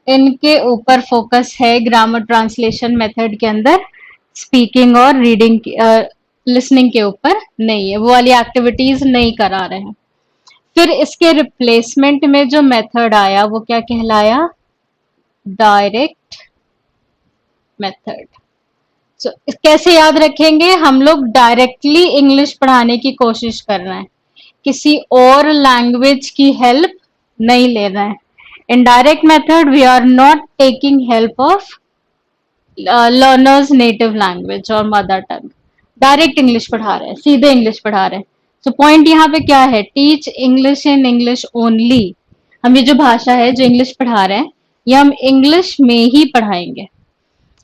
इनके ऊपर फोकस है ग्रामर ट्रांसलेशन मेथड के अंदर। स्पीकिंग और रीडिंग, लिसनिंग के ऊपर नहीं है, वो वाली एक्टिविटीज नहीं करा रहे हैं। फिर इसके रिप्लेसमेंट में जो मेथड आया वो क्या कहलाया? Direct method. So, कैसे याद रखेंगे? हम लोग डायरेक्टली इंग्लिश पढ़ाने की कोशिश कर रहे हैं, किसी और लैंग्वेज की हेल्प नहीं ले रहे हैं। In direct method we are not taking help of learners native language और मदर टंग। डायरेक्ट इंग्लिश पढ़ा रहे हैं, सीधे इंग्लिश पढ़ा रहे हैं। तो पॉइंट यहाँ पे क्या है? Teach English in English only. हम ये जो भाषा है, जो इंग्लिश पढ़ा रहे हैं, ये हम इंग्लिश में ही पढ़ाएंगे।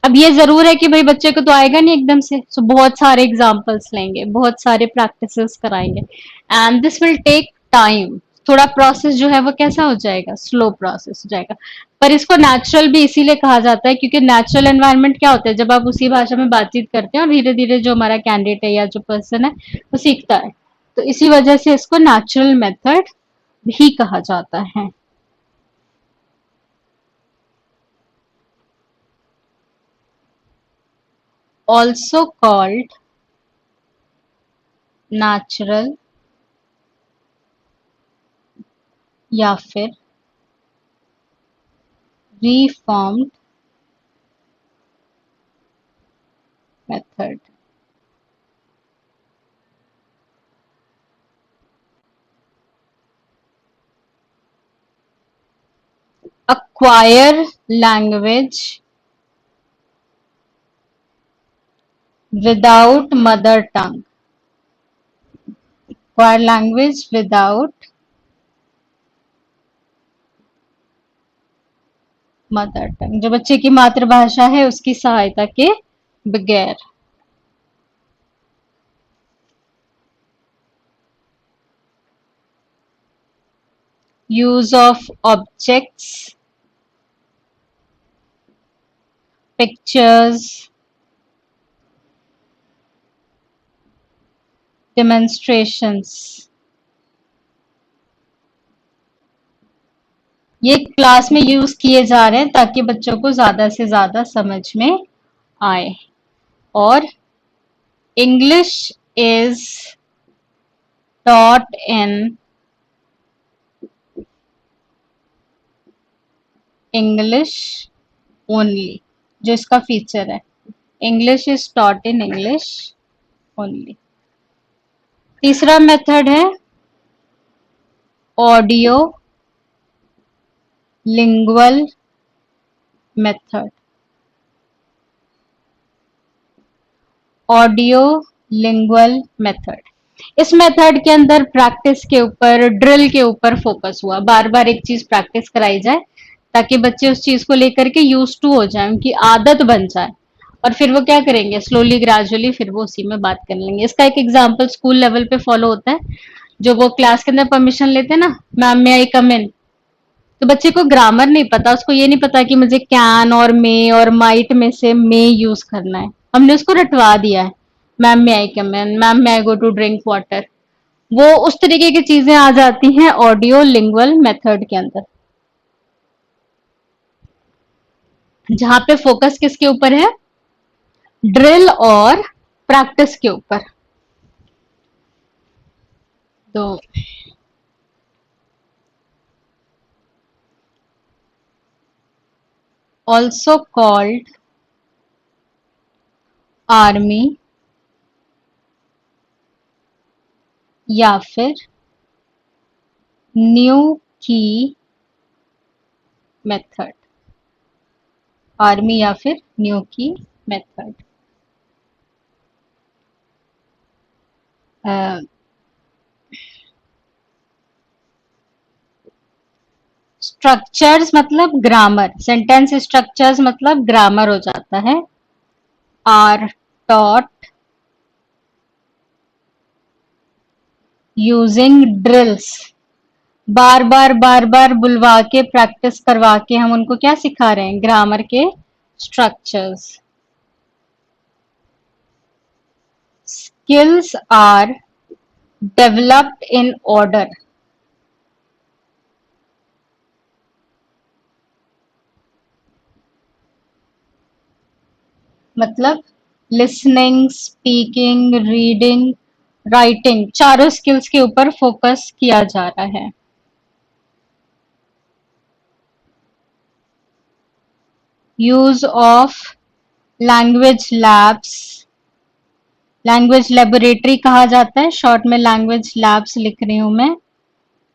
अब ये जरूर है कि भाई बच्चे को तो आएगा नहीं एकदम से, सो बहुत सारे एग्जाम्पल्स लेंगे, बहुत सारे प्रैक्टिसेस कराएंगे, and this will take time. थोड़ा प्रोसेस जो है वो कैसा हो जाएगा, स्लो प्रोसेस हो जाएगा। पर इसको नेचुरल भी इसीलिए कहा जाता है क्योंकि नेचुरल एनवायरनमेंट क्या होता है, जब आप उसी भाषा में बातचीत करते हैं और धीरे धीरे जो हमारा कैंडिडेट है या जो पर्सन है वो सीखता है, तो इसी वजह से इसको नेचुरल मेथड भी कहा जाता है। ऑल्सो कॉल्ड नेचुरल या फिर reformed method. Acquire language without mother tongue. Acquire language without mother tongue, जो बच्चे की मातृभाषा है उसकी सहायता के बगैर। Use of objects, pictures, demonstrations, ये क्लास में यूज किए जा रहे हैं ताकि बच्चों को ज्यादा से ज्यादा समझ में आए। और English is taught in English only, जो इसका फीचर है, English is taught in English only. तीसरा मेथड है audio lingual method. Audio lingual method, इस मेथड के अंदर प्रैक्टिस के ऊपर, ड्रिल के ऊपर फोकस हुआ, बार बार एक चीज प्रैक्टिस कराई जाए ताकि बच्चे उस चीज को लेकर के यूज टू हो जाए, उनकी आदत बन जाए, और फिर वो क्या करेंगे, स्लोली ग्रेजुअली फिर वो उसी में बात कर लेंगे। इसका एक एग्जाम्पल स्कूल लेवल पे फॉलो होता है, जो वो क्लास के अंदर परमिशन लेते हैं ना, मैम मे आई कम इन, तो बच्चे को ग्रामर नहीं पता, उसको ये नहीं पता कि मुझे कैन और मे और माइट में से मे यूज करना है, हमने उसको रटवा दिया है, ma'am may I come in, ma'am may I go to drink water. वो उस तरीके की चीजें आ जाती हैं ऑडियो लिंगुअल मेथड के अंदर, जहां पे फोकस किसके ऊपर है, ड्रिल और प्रैक्टिस के ऊपर। तो ऑल्सो कॉल्ड आर्मी या फिर न्यू की मेथड, आर्मी या फिर न्यू की मेथड। स्ट्रक्चर्स मतलब ग्रामर, सेंटेंस स्ट्रक्चर्स मतलब ग्रामर हो जाता है। आर टॉट यूजिंग ड्रिल्स, बार बार बुलवा के प्रैक्टिस करवा के हम उनको क्या सिखा रहे हैं, ग्रामर के structures. Skills are developed in order, मतलब लिसनिंग, स्पीकिंग, रीडिंग, राइटिंग, चारों स्किल्स के ऊपर फोकस किया जा रहा है। Use of language labs, language laboratory कहा जाता है, शॉर्ट में लैंग्वेज लैब्स लिख रही हूं मैं।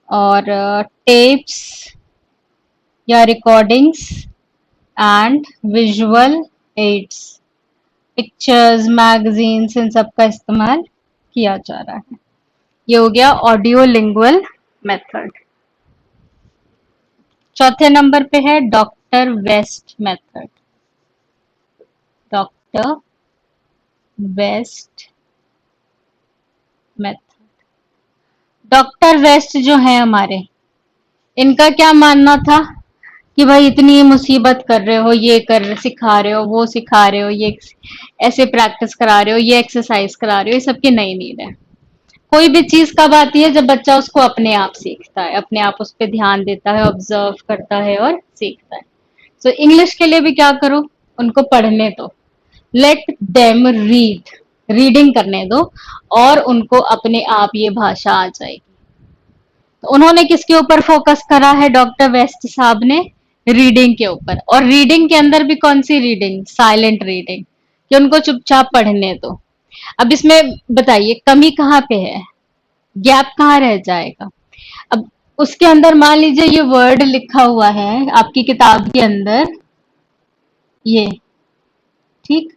और टेप्स या recordings and visual aids, pictures, magazines, इन सब का इस्तेमाल किया जा रहा है। ये हो गया ऑडियो लिंगुअल मेथड। चौथे नंबर पे है doctor West method. Doctor West method, doctor West जो है हमारे, इनका क्या मानना था कि भाई इतनी मुसीबत कर रहे हो, ये कर सिखा रहे हो, वो सिखा रहे हो, ये ऐसे प्रैक्टिस करा रहे हो, ये एक्सरसाइज करा रहे हो, ये सबकी नई नीड है। कोई भी चीज कब आती है? जब बच्चा उसको अपने आप सीखता है, अपने आप उस पर ध्यान देता है, ऑब्जर्व करता है और सीखता है। सो इंग्लिश के लिए भी क्या करो, उनको पढ़ने दो, लेट देम रीड, रीडिंग करने दो, और उनको अपने आप ये भाषा आ जाएगी। तो उन्होंने किसके ऊपर फोकस करा है डॉक्टर वेस्ट साहब ने? रीडिंग के ऊपर। और रीडिंग के अंदर भी कौन सी रीडिंग? साइलेंट रीडिंग, कि उनको चुपचाप पढ़ने दो। अब इसमें बताइए कमी कहाँ पे है, गैप कहाँ रह जाएगा? अब उसके अंदर मान लीजिए ये वर्ड लिखा हुआ है आपकी किताब के अंदर, ये, ठीक।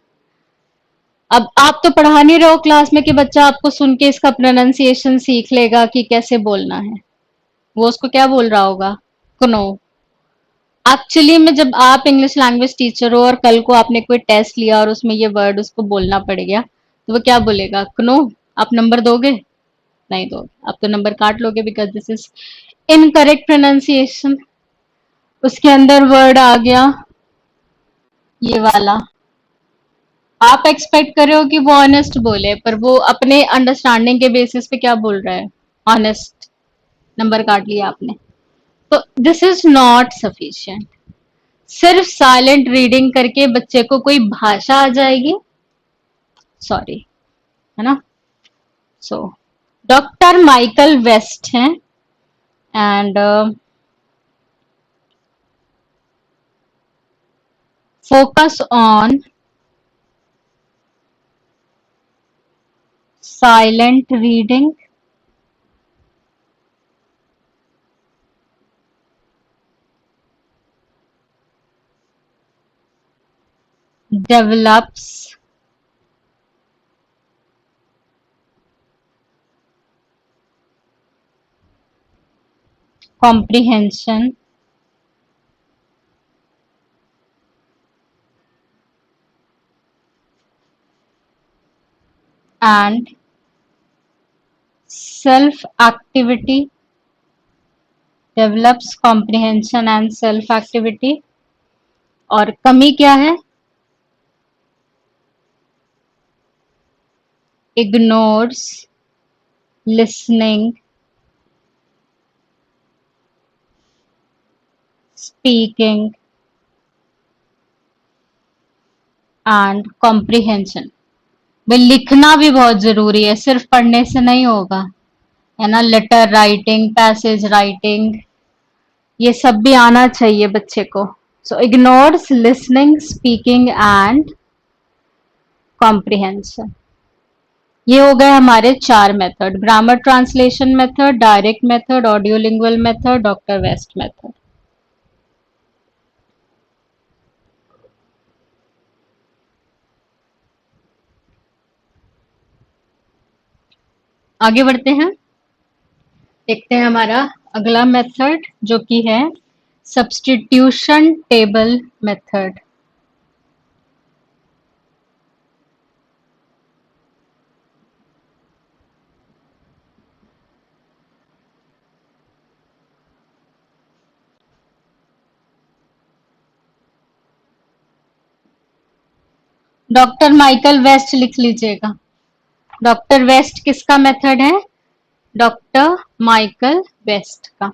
अब आप तो पढ़ा नहीं रहे हो क्लास में कि बच्चा आपको सुन के इसका प्रोनाउंसिएशन सीख लेगा कि कैसे बोलना है। वो उसको क्या बोल रहा होगा? कनो। एक्चुअली में जब आप इंग्लिश लैंग्वेज टीचर हो और कल को आपने कोई टेस्ट लिया और उसमें ये वर्ड उसको बोलना पड़ गया, तो वो क्या बोलेगा? कनो। आप नंबर दोगे? नहीं दोगे, आप तो नंबर काट लोगे, because this is incorrect pronunciation. उसके अंदर वर्ड आ गया ये वाला। आप एक्सपेक्ट कर रहे हो कि वो ऑनेस्ट बोले, पर वो अपने अंडरस्टैंडिंग के बेसिस पे क्या बोल रहा है? ऑनेस्ट। नंबर काट लिया आपने। तो दिस इज नॉट सफिशिएंट। सिर्फ साइलेंट रीडिंग करके बच्चे को कोई भाषा आ जाएगी? सॉरी, है ना? सो डॉक्टर माइकल वेस्ट हैं, and focus on silent reading develops comprehension and self activity, develops comprehension and self activity। और कमी क्या है? ignores listening, speaking and comprehension। भाई लिखना भी बहुत जरूरी है, सिर्फ पढ़ने से नहीं होगा, है ना? लेटर राइटिंग, पैसेज राइटिंग, ये सब भी आना चाहिए बच्चे को। So ignores listening, speaking and comprehension. ये हो गए हमारे 4 method: grammar translation method, direct method, audio lingual method, doctor West method. आगे बढ़ते हैं, देखते हैं हमारा अगला मेथड जो कि है substitution table method. Doctor Michael West लिख लीजिएगा। डॉक्टर वेस्ट किसका मेथड है? डॉक्टर माइकल वेस्ट का।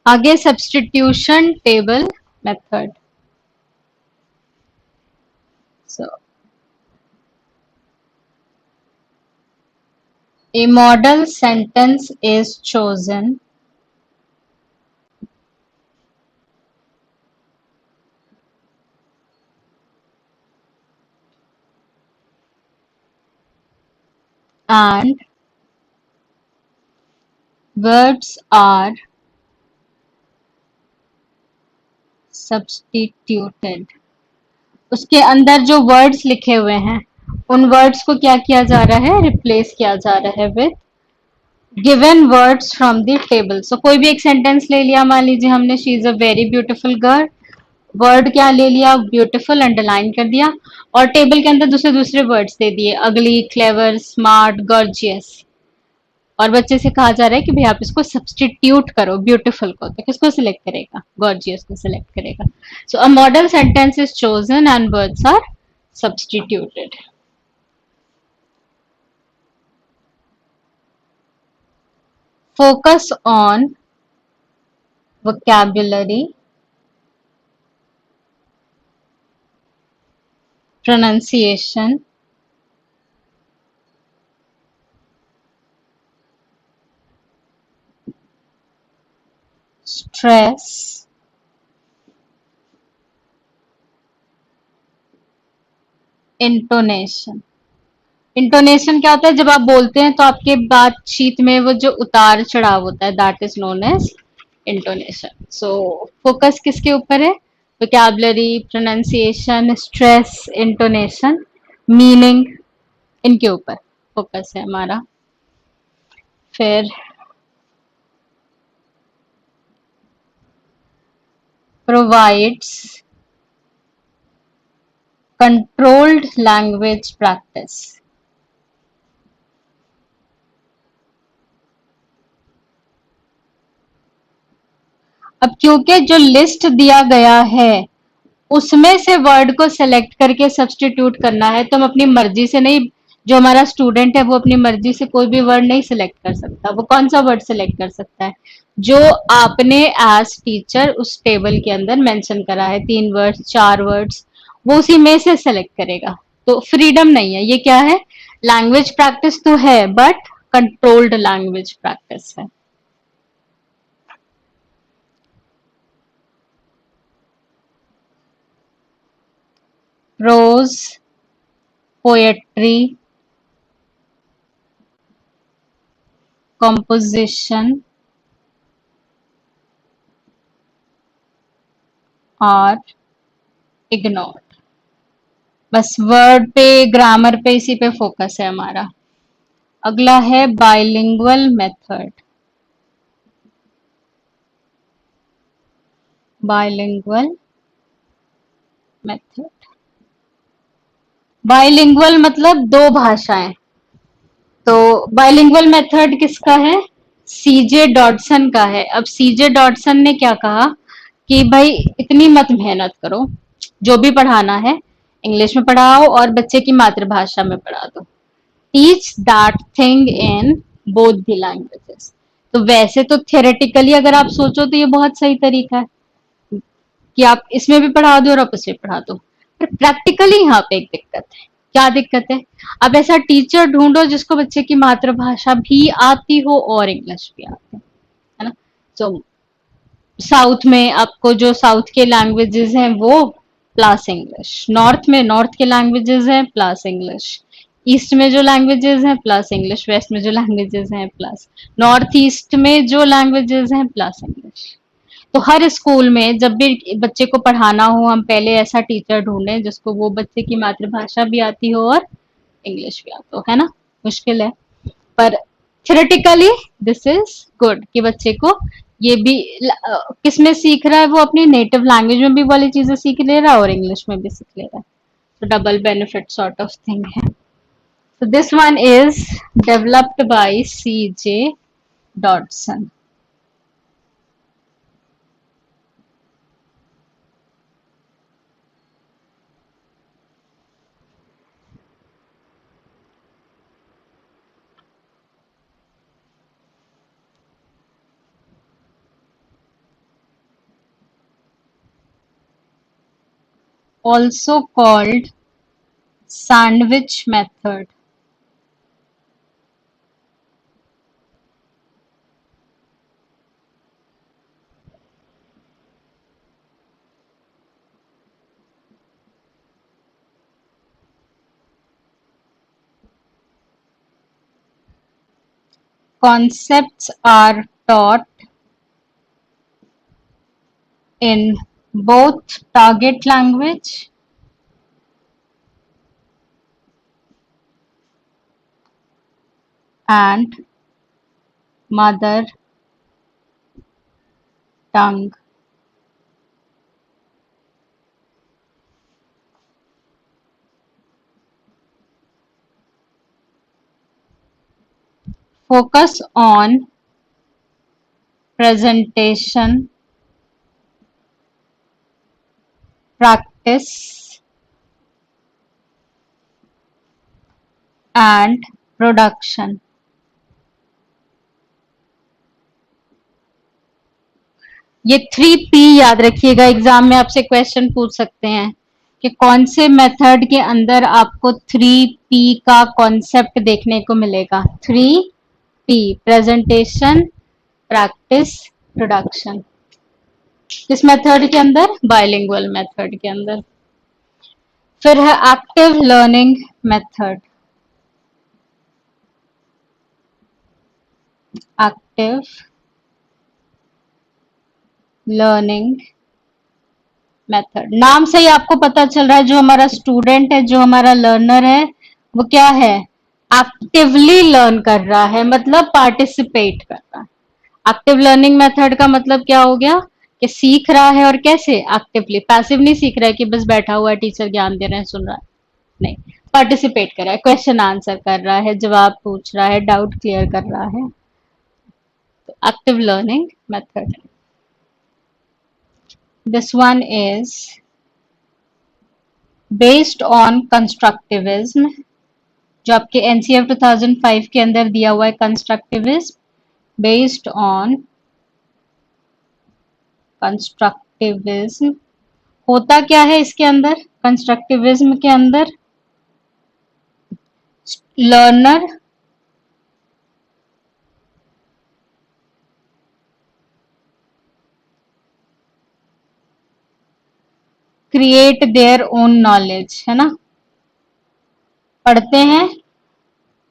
आगे substitution table method. So a model sentence is chosen and words are substituted। उसके अंदर जो वर्ड्स लिखे हुए हैं उन वर्ड्स को क्या किया जा रहा है? रिप्लेस किया जा रहा है with given words from the table. So कोई भी एक सेंटेंस ले लिया, मान लीजिए हमने she is a very beautiful girl, word क्या ले लिया? ब्यूटीफुल, अंडरलाइन कर दिया, और टेबल के अंदर दूसरे दूसरे वर्ड्स दे दिए: अगली, क्लेवर, स्मार्ट, गॉर्जियस। और बच्चे से कहा जा रहा है कि भाई आप इसको सब्सटीट्यूट करो ब्यूटीफुल को, तो किसको सिलेक्ट करेगा? गॉर्जियस को सिलेक्ट करेगा। So a model sentence is chosen and words are substituted. Focus on vocabulary, pronunciation, stress, intonation। Intonation क्या होता है? जब आप बोलते हैं तो आपके बातचीत में वो जो उतार चढ़ाव होता है, that is known as intonation. So focus किसके ऊपर है? Vocabulary, pronunciation, stress, intonation, meaning, इनके ऊपर फोकस है हमारा। फिर प्रोवाइड्स कंट्रोल्ड लैंग्वेज प्रैक्टिस। अब क्योंकि जो लिस्ट दिया गया है उसमें से वर्ड को सेलेक्ट करके सब्स्टिट्यूट करना है, तो हम अपनी मर्जी से नहीं, जो हमारा स्टूडेंट है वो अपनी मर्जी से कोई भी वर्ड नहीं सिलेक्ट कर सकता। वो कौन सा वर्ड सिलेक्ट कर सकता है? जो आपने एज टीचर उस टेबल के अंदर मेंशन करा है, 3 वर्ड्स 4 वर्ड्स, वो उसी में से सेलेक्ट करेगा। तो फ्रीडम नहीं है, ये क्या है? लैंग्वेज प्रैक्टिस तो है बट कंट्रोल्ड लैंग्वेज प्रैक्टिस है। Prose, poetry, composition are ignored। बस वर्ड पे, ग्रामर पे, इसी पे फोकस है हमारा। अगला है bilingual method. Bilingual method, bilingual मतलब दो भाषाएं। तो बाइलिंगुअल मेथड किसका है? सीजे डॉटसन का है। अब सीजे डॉटसन ने क्या कहा कि भाई इतनी मत मेहनत करो, जो भी पढ़ाना है इंग्लिश में पढ़ाओ और बच्चे की मातृभाषा में पढ़ा दो। Teach that thing in both the languages. तो वैसे तो थियोरेटिकली अगर आप सोचो तो ये बहुत सही तरीका है कि आप इसमें भी पढ़ा दो और आप उसमें पढ़ा दो। पर प्रैक्टिकली यहाँ पे एक दिक्कत है। क्या दिक्कत है? आप ऐसा टीचर ढूंढो जिसको बच्चे की मातृभाषा भी आती हो और इंग्लिश भी आती है ना। तो साउथ में आपको जो साउथ के लैंग्वेजेस हैं वो प्लस इंग्लिश, नॉर्थ में नॉर्थ के लैंग्वेजेस हैं प्लस इंग्लिश, ईस्ट में जो लैंग्वेजेस हैं प्लस इंग्लिश, वेस्ट में जो लैंग्वेजेस हैं प्लस, नॉर्थ ईस्ट में जो लैंग्वेजेस हैं प्लस इंग्लिश। तो हर स्कूल में जब भी बच्चे को पढ़ाना हो, हम पहले ऐसा टीचर ढूंढें जिसको वो बच्चे की मातृभाषा भी आती हो और इंग्लिश भी आती हो, है ना। मुश्किल है पर थ्योरेटिकली दिस इज गुड कि बच्चे को ये भी किस में सीख रहा है, वो अपनी नेटिव लैंग्वेज में भी वाली चीजें सीख ले रहा है और इंग्लिश में भी सीख ले रहा है। तो double benefit sort of thing है। So this one is developed by C.J. Dodson. Also called sandwich method. Concepts are taught in both target language and mother tongue. focus on presentation, practice, and production. ये 3P याद रखिएगा, exam में आपसे question पूछ सकते हैं कि कौन से मेथड के अंदर आपको 3P का कॉन्सेप्ट देखने को मिलेगा। 3P, presentation, practice, production. किस मेथड के अंदर? बाइलिंगुअल मेथड के अंदर। फिर है active learning method. Active learning method, नाम से ही आपको पता चल रहा है जो हमारा स्टूडेंट है, जो हमारा लर्नर है, वो क्या है? एक्टिवली लर्न कर रहा है, मतलब पार्टिसिपेट कर रहा है। एक्टिव लर्निंग मेथड का मतलब क्या हो गया कि सीख रहा है, और कैसे? एक्टिवली। पैसिव नहीं सीख रहा है कि बस बैठा हुआ है, टीचर ज्ञान दे रहे हैं, सुन रहा है, नहीं, पार्टिसिपेट कर रहा है, क्वेश्चन आंसर कर रहा है, जवाब पूछ रहा है, डाउट क्लियर कर रहा है। तो active learning method. This one is based on constructivism, जो आपके एनसीएफ 2005 के अंदर दिया हुआ है, कंस्ट्रक्टिविज्म, बेस्ड ऑन कंस्ट्रक्टिविज्म। होता क्या है इसके अंदर? कंस्ट्रक्टिविज्म के अंदर learner create their own knowledge, है ना, पढ़ते हैं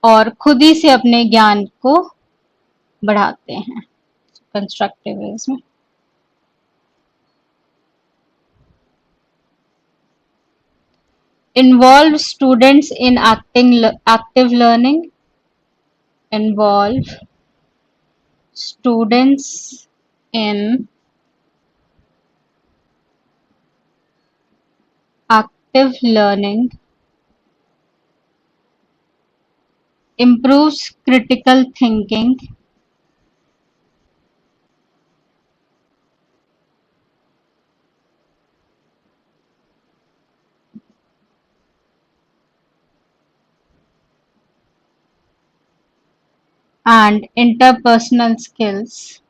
और खुद ही से अपने ज्ञान को बढ़ाते हैं। Constructivism. involve students in active learning, involve students in active learning, improves critical thinking, and interpersonal skills.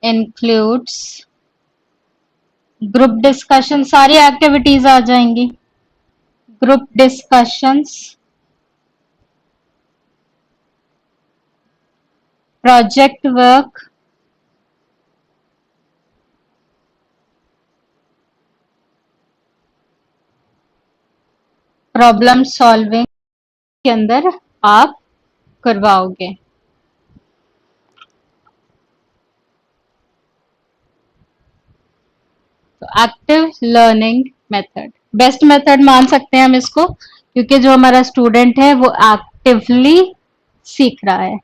Includes group discussion, सारी एक्टिविटीज आ जाएंगी। Group discussions, project work, problem solving के अंदर आप करवाओगे। तो active learning method best method मान सकते हैं हम इसको, क्योंकि जो हमारा स्टूडेंट है वो एक्टिवली सीख रहा है।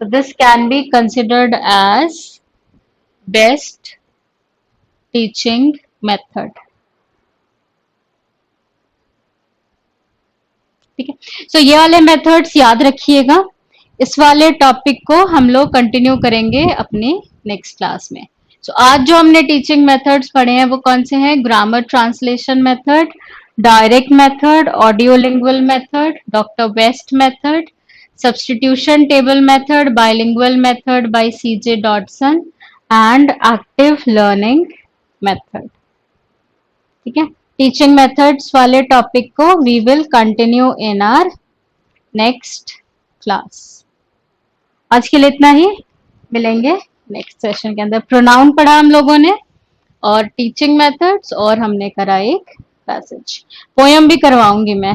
So this can be considered as best teaching method. ठीक है, सो ये वाले मेथड्स याद रखिएगा। इस वाले टॉपिक को हम लोग कंटिन्यू करेंगे अपने नेक्स्ट क्लास में। सो आज जो हमने टीचिंग मेथड्स पढ़े हैं वो कौन से हैं? Grammar translation method, direct method, audio lingual method, doctor West method, substitution table method, bilingual method by CJ Dodson and active learning method। ठीक है, टीचिंग मेथड्स वाले टॉपिक को we will continue in our next class. आज के लिए इतना ही, मिलेंगे next session के अंदर। प्रोनाउन पढ़ा हम लोगों ने, और टीचिंग मेथड्स, और हमने करा एक पैसेज। पोयम भी करवाऊंगी मैं।